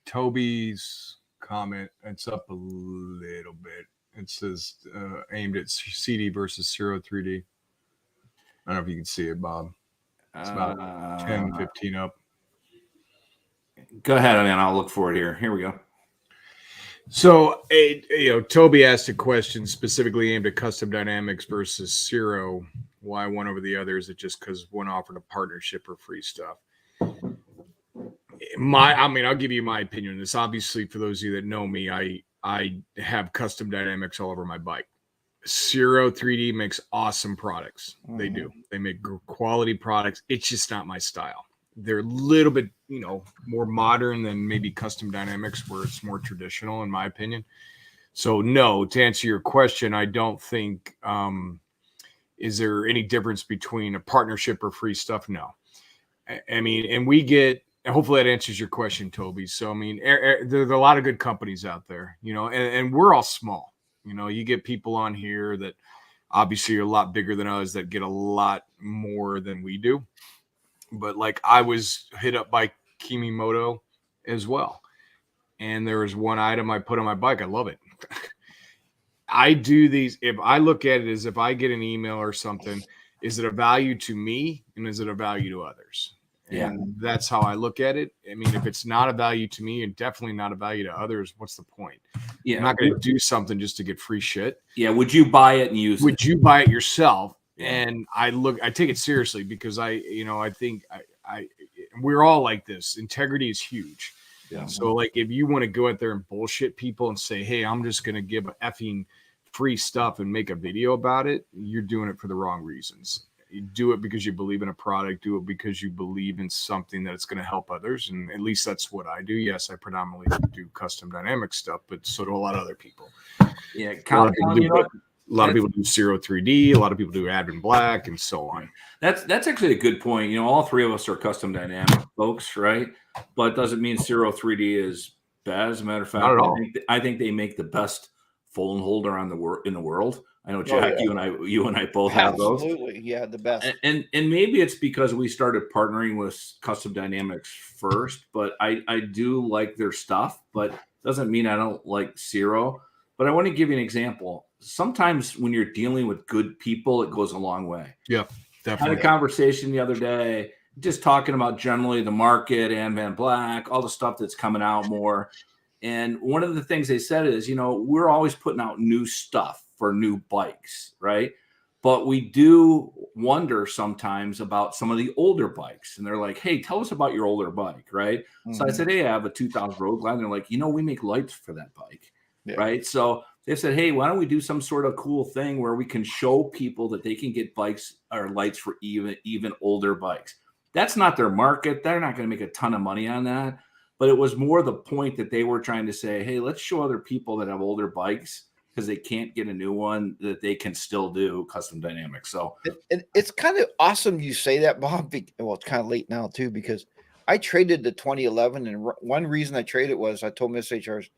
Toby's comment? It's up a little bit. It says aimed at CD versus Zero 3D. I don't know if you can see it, Bob. It's about 10, 15 up. Go ahead, man. I'll look for it here. Here we go. So, Toby asked a question specifically aimed at Custom Dynamics versus Zero. Why one over the other? Is it just because one offered a partnership or free stuff? I'll give you my opinion on this. Obviously, for those of you that know me, I have Custom Dynamics all over my bike. Zero 3D makes awesome products. Mm-hmm. They do. They make quality products. It's just not my style. They're a little bit, more modern than maybe Custom Dynamics, where it's more traditional, in my opinion. So, no, to answer your question, I don't think, is there any difference between a partnership or free stuff? No. I mean, and we get, hopefully that answers your question, Toby. So, I mean, there's a lot of good companies out there, and we're all small. You get people on here that obviously are a lot bigger than us that get a lot more than we do. But like I was hit up by Kimimoto as well. And there was one item I put on my bike. I love it. I do these. If I look at it as if I get an email or something, is it a value to me and is it a value to others? Yeah. And that's how I look at it. I mean, if it's not a value to me and definitely not a value to others, what's the point? Yeah. I'm not going to do something just to get free shit. Yeah. Would you buy it and use it? Would you buy it yourself? Yeah. And I take it seriously because I think we're all like this. Integrity is huge. Yeah. So like, if you want to go out there and bullshit people and say, hey, I'm just going to give effing free stuff and make a video about it, you're doing it for the wrong reasons. You do it because you believe in a product, do it because you believe in something that it's going to help others. And at least that's what I do. Yes, I predominantly do Custom Dynamic stuff, but so do a lot of other people. Yeah. A lot of people do Zero 3D. A lot of people do Advent Black and so on. That's actually a good point. All three of us are Custom Dynamic folks, right? But it doesn't mean Zero 3D is bad. As a matter of fact, I think they make the best phone holder in the world. I know, Jack, you and I both have those. Absolutely, yeah, the best. And maybe it's because we started partnering with Custom Dynamics first, but I do like their stuff, but doesn't mean I don't like Zero. But I want to give you an example. Sometimes when you're dealing with good people, it goes a long way. Yeah, definitely. I had a conversation the other day, just talking about generally the market and Van Black, all the stuff that's coming out more. And one of the things they said is, we're always putting out new stuff for new bikes, right? But we do wonder sometimes about some of the older bikes. And they're like, hey, tell us about your older bike, right? Mm-hmm. So I said, hey, I have a 2000 Road Glide. And they're like, we make lights for that bike, right? So they said, hey, why don't we do some sort of cool thing where we can show people that they can get bikes or lights for even older bikes. That's not their market. They're not going to make a ton of money on that. But it was more the point that they were trying to say, hey, let's show other people that have older bikes because they can't get a new one that they can still do Custom Dynamics. So it's kind of awesome you say that, Bob. Well, it's kind of late now too, because I traded the 2011, and one reason I traded was I told Miss HRs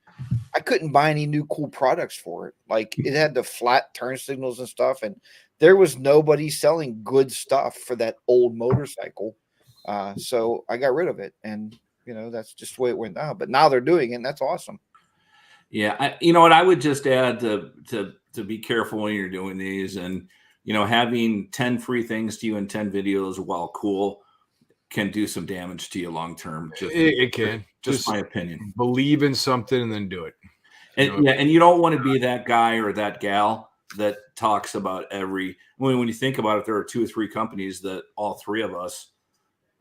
I couldn't buy any new cool products for it. Like it had the flat turn signals and stuff, and there was nobody selling good stuff for that old motorcycle. So I got rid of it, and that's just the way it went down. But now they're doing it, and that's awesome. Yeah, what I would just add to be careful when you're doing these, and having 10 free things to you in 10 videos, while cool, can do some damage to you long term. It can. Just my opinion. Believe in something and then do it. And you don't want to be that guy or that gal that talks about when you think about it, there are 2 or 3 companies that all 3 of us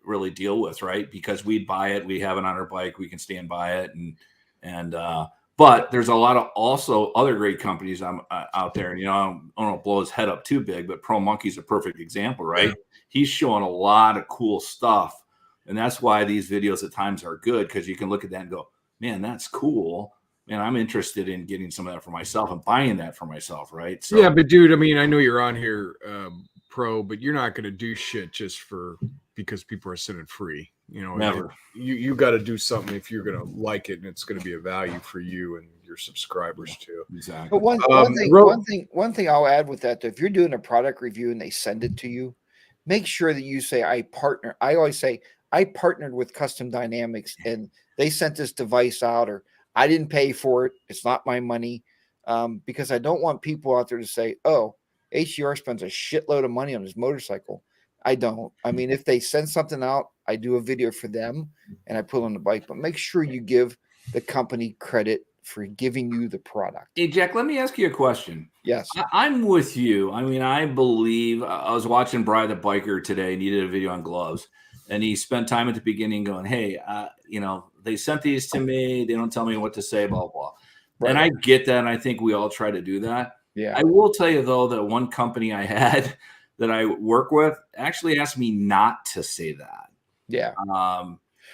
really deal with, right? Because we buy it, we have it on our bike, we can stand by it, but there's a lot of also other great companies out there. And I don't want to blow his head up too big, but Pro Monkey's a perfect example, right? Yeah. He's showing a lot of cool stuff, and that's why these videos at times are good, because you can look at that and go, man, that's cool. Man, I'm interested in getting some of that for myself and buying that for myself, right? So, yeah, but dude, I mean, I know you're on here pro, but you're not going to do shit just because people are sending free. You know, Never. You got to do something if you're going to like it, and it's going to be a value for you and your subscribers too. Exactly. But one thing I'll add with that, though, if you're doing a product review and they send it to you, make sure that you say, I always say, I partnered with Custom Dynamics and they sent this device out, or I didn't pay for it. It's not my money. Because I don't want people out there to say, oh, HDR spends a shitload of money on his motorcycle. I don't. I mean, if they send something out, I do a video for them and I put on the bike, but make sure you give the company credit for giving you the product. Hey, Jack, let me ask you a question. Yes. I'm with you. I mean, I believe I was watching Brian the Biker today, and he did a video on gloves, and he spent time at the beginning going, hey, they sent these to me. They don't tell me what to say, blah, blah. Right. And I get that, and I think we all try to do that. Yeah. I will tell you, though, that one company I had that I work with actually asked me not to say that. Yeah.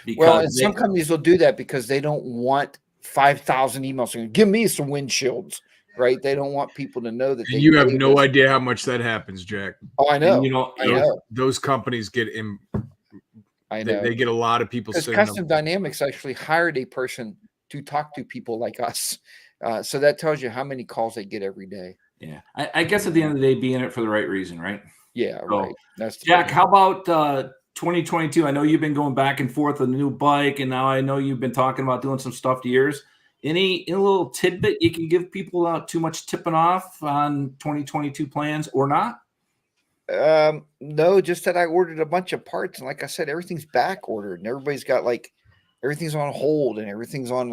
Because some companies will do that because they don't want 5,000 emails saying, give me some windshields, right? They don't want people to know that. You have no idea how much that happens, Jack. Oh, I know. And, I know. Those companies get in. I know. They get a lot of people. Because Custom Dynamics actually hired a person to talk to people like us. So that tells you how many calls they get every day. Yeah. I guess at the end of the day, be in it for the right reason, right? Yeah, so, right. That's Jack, how about 2022? I know you've been going back and forth with a new bike, and now I know you've been talking about doing some stuff to yours. Any little tidbit you can give people without too much tipping off on 2022 plans or not? No, just that I ordered a bunch of parts, and like I said, everything's back ordered, and everybody's got everything's on hold, and everything's on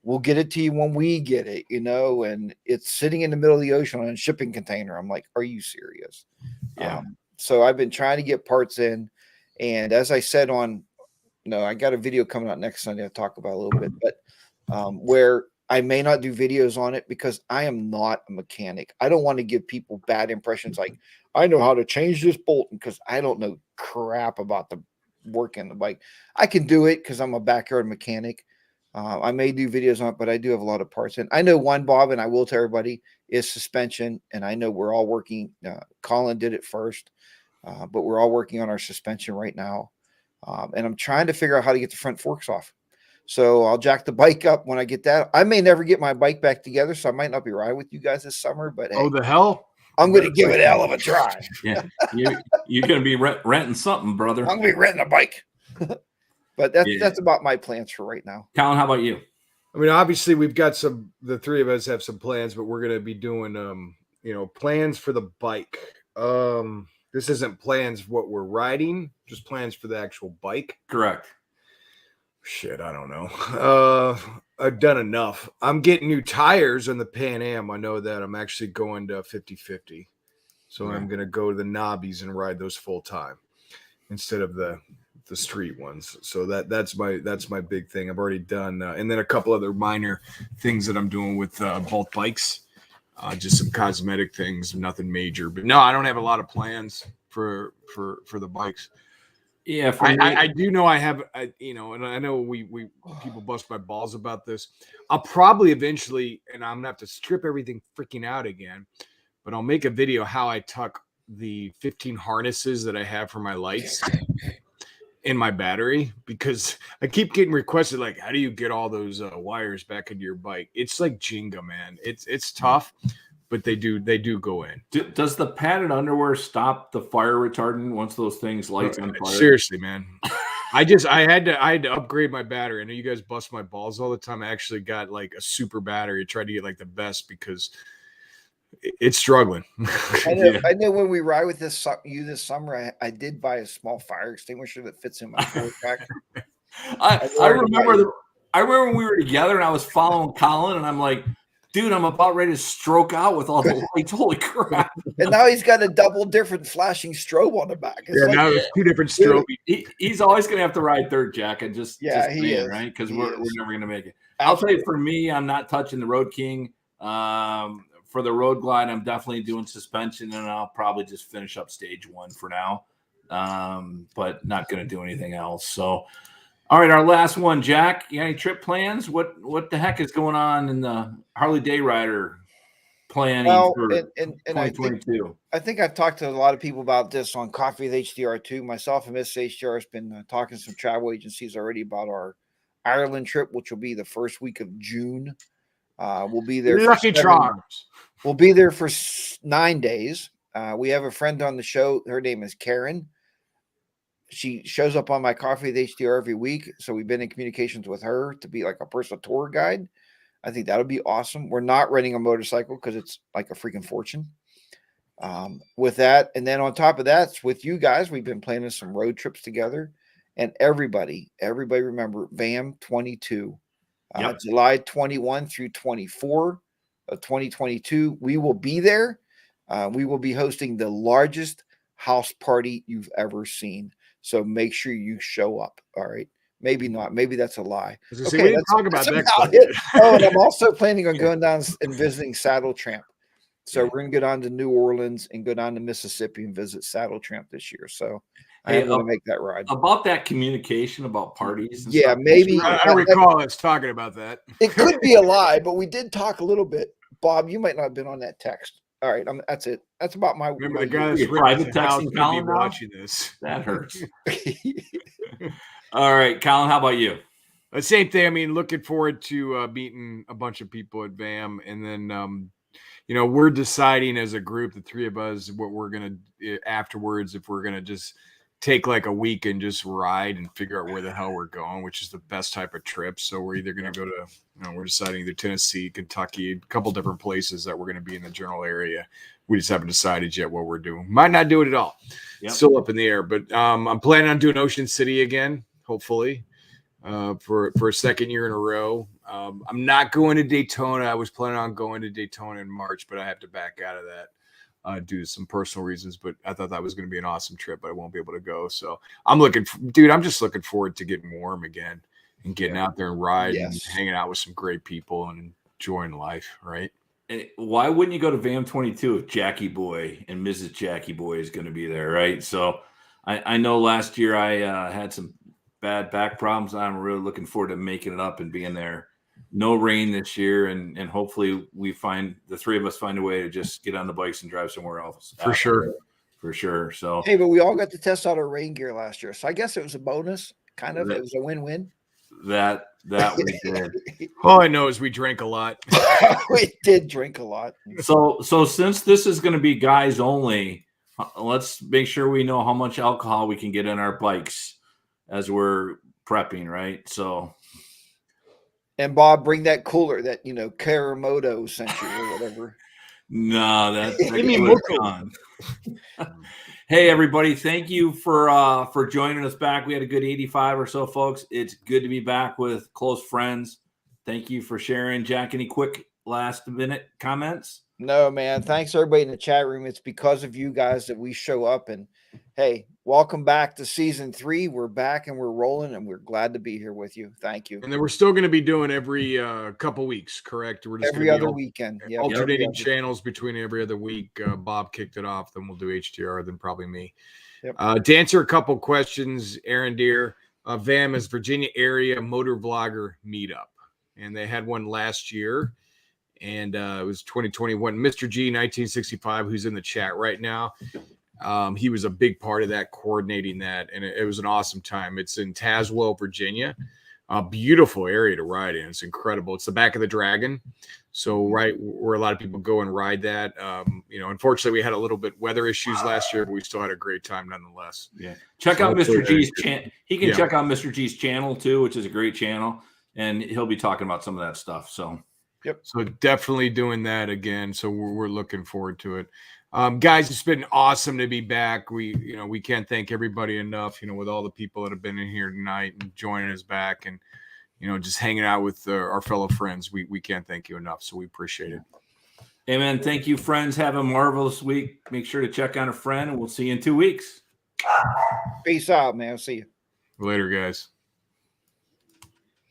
we'll get it to you when we get it, and it's sitting in the middle of the ocean on a shipping container. I'm like, are you serious? Yeah. So I've been trying to get parts in, and as I said I got a video coming out next Sunday. I'll talk about a little bit, but where I may not do videos on it because I am not a mechanic. I don't want to give people bad impressions like I know how to change this bolt because I don't know crap about the work in the bike. I can do it because I'm a backyard mechanic. I may do videos on it, but I do have a lot of parts. And I know one, Bob, and I will tell everybody, is suspension. And I know we're all working. Colin did it first, but we're all working on our suspension right now. And I'm trying to figure out how to get the front forks off. So I'll jack the bike up when I get that. I may never get my bike back together, so I might not be riding with you guys this summer. But hey, the hell! I'm going to give it a hell of a try. Yeah, you're going to be renting something, brother. I'm going to be renting a bike. But that's about my plans for right now. Colin, how about you? I mean, obviously, we've got the three of us have some plans, but we're going to be doing, plans for the bike. This isn't plans what we're riding, just plans for the actual bike. Correct. Shit, I don't know. I've done enough. I'm getting new tires on the Pan Am. I know that. I'm actually going to 50/50. So I'm going to go to the knobbies and ride those full time instead of the street ones. So that's my big thing. I've already done, and then a couple other minor things that I'm doing with both bikes. Just some cosmetic things, nothing major. But no, I don't have a lot of plans for the bikes. Yeah, I do know I have, and I know we people bust my balls about this. I'll probably eventually, and I'm gonna have to strip everything freaking out again, but I'll make a video how I tuck the 15 harnesses that I have for my lights in my battery, because I keep getting requested like, how do you get all those wires back into your bike? It's like Jenga, man. It's tough. But they do go in. Does the padded underwear stop the fire retardant once those things lights on fire? Seriously, man. I had to upgrade my battery. I know you guys bust my balls all the time. I actually got a super battery. I tried to get the best because it's struggling. I know when we ride with this summer, I did buy a small fire extinguisher that fits in my fork pack. I remember when we were together and I was following Colin and I'm like, dude, I'm about ready to stroke out with all the lights. Holy crap. And now he's got a double different flashing strobe on the back. Now there's two different strobes. He's always going to have to ride third, Jack. And just he is. Right? Because we're never going to make it. I'll tell you, for me, I'm not touching the Road King. For the Road Glide, I'm definitely doing suspension, and I'll probably just finish up stage one for now. But not going to do anything else. So, all right, our last one, Jack. You got any trip plans? What the heck is going on in the Harley Day Rider planning for and 2022? I think I've talked to a lot of people about this on Coffee with HDR too. Myself and Miss HDR has been talking to some travel agencies already about our Ireland trip, which will be the first week of June. We'll be there. Lucky Charms. We'll be there for 9 days. We have a friend on the show. Her name is Karen. She shows up on my Coffee with HDR every week. So we've been in communications with her to be like a personal tour guide. I think that'll be awesome. We're not renting a motorcycle because it's like a freaking fortune. With that, and then on top of that, with you guys, we've been planning some road trips together. And everybody remember VAM 22, July 21 through 24 of 2022. We will be there. We will be hosting the largest house party you've ever seen. So make sure you show up. All right. Maybe not. Maybe that's a lie. Okay, we didn't talk about that. Oh, and I'm also planning on going down and visiting Saddle Tramp. So we're going to go down to New Orleans and go down to Mississippi and visit Saddle Tramp this year. So I am going to make that ride. About that communication about parties. And stuff. Maybe. I recall us talking about that. It could be a lie, but we did talk a little bit. Bob, you might not have been on that text. All right, that's it. That's about my. Remember the guy that's private texting Colin watching this. That hurts. All right, Colin, how about you? Same thing. I mean, looking forward to meeting a bunch of people at VAM, and then we're deciding as a group, the three of us, what we're gonna afterwards. If we're gonna just take like a week and just ride and figure out where the hell we're going, which is the best type of trip. So we're either going to go to, we're deciding either Tennessee, Kentucky, a couple different places that we're going to be in the general area. We just haven't decided yet what we're doing. Might not do it at all. Yep. Still up in the air, but I'm planning on doing Ocean City again, hopefully, for a second year in a row. I'm not going to Daytona. I was planning on going to Daytona in March, but I have to back out of that. Due to some personal reasons, but I thought that was going to be an awesome trip, but I won't be able to go. So I'm just looking forward to getting warm again and getting out there and riding and hanging out with some great people and enjoying life. Right. Why wouldn't you go to VAM 22 if Jackie Boy and Mrs. Jackie Boy is going to be there? Right. So I know last year I had some bad back problems. I'm really looking forward to making it up and being there. No rain this year, and hopefully the three of us find a way to just get on the bikes and drive somewhere else. For sure. So hey, but we all got to test out our rain gear last year, so I guess it was a bonus. Kind of, it was a win-win. That we did. All I know is we drank a lot. We did drink a lot. So since this is going to be guys only, let's make sure we know how much alcohol we can get in our bikes as we're prepping, right? So. And Bob, bring that cooler that Karamoto sent you or whatever. No, that's Hey everybody, thank you for joining us back. We had a good 85 or so folks. It's good to be back with close friends. Thank you for sharing. Jack, any quick last minute comments? No, man. Thanks everybody in the chat room. It's because of you guys that we show up, and hey, welcome back to season 3. We're back and we're rolling, and we're glad to be here with you. Thank you. And then we're still going to be doing every couple weeks, correct? We're just every other weekend. Yep. Alternating channels between every other week. Bob kicked it off, then we'll do HTR, then probably me. Yep. To answer a couple questions, Aaron Deere, VAM is Virginia area motor vlogger meetup, and they had one last year. And it was 2021. Mr. G, 1965, who's in the chat right now. He was a big part of that, coordinating that. And it was an awesome time. It's in Tazewell, Virginia. A beautiful area to ride in. It's incredible. It's the back of the Dragon. So right where a lot of people go and ride that. Unfortunately, we had a little bit weather issues last year, but we still had a great time nonetheless. Yeah. Check out Mr. G's channel. He can check out Mr. G's channel too, which is a great channel. And he'll be talking about some of that stuff. So. Yep. So definitely doing that again. So we're looking forward to it. Guys, it's been awesome to be back. We can't thank everybody enough, with all the people that have been in here tonight and joining us back and, just hanging out with our fellow friends. We can't thank you enough. So we appreciate it. Amen. Thank you, friends. Have a marvelous week. Make sure to check on a friend, and we'll see you in 2 weeks. Peace out, man. See you later, guys.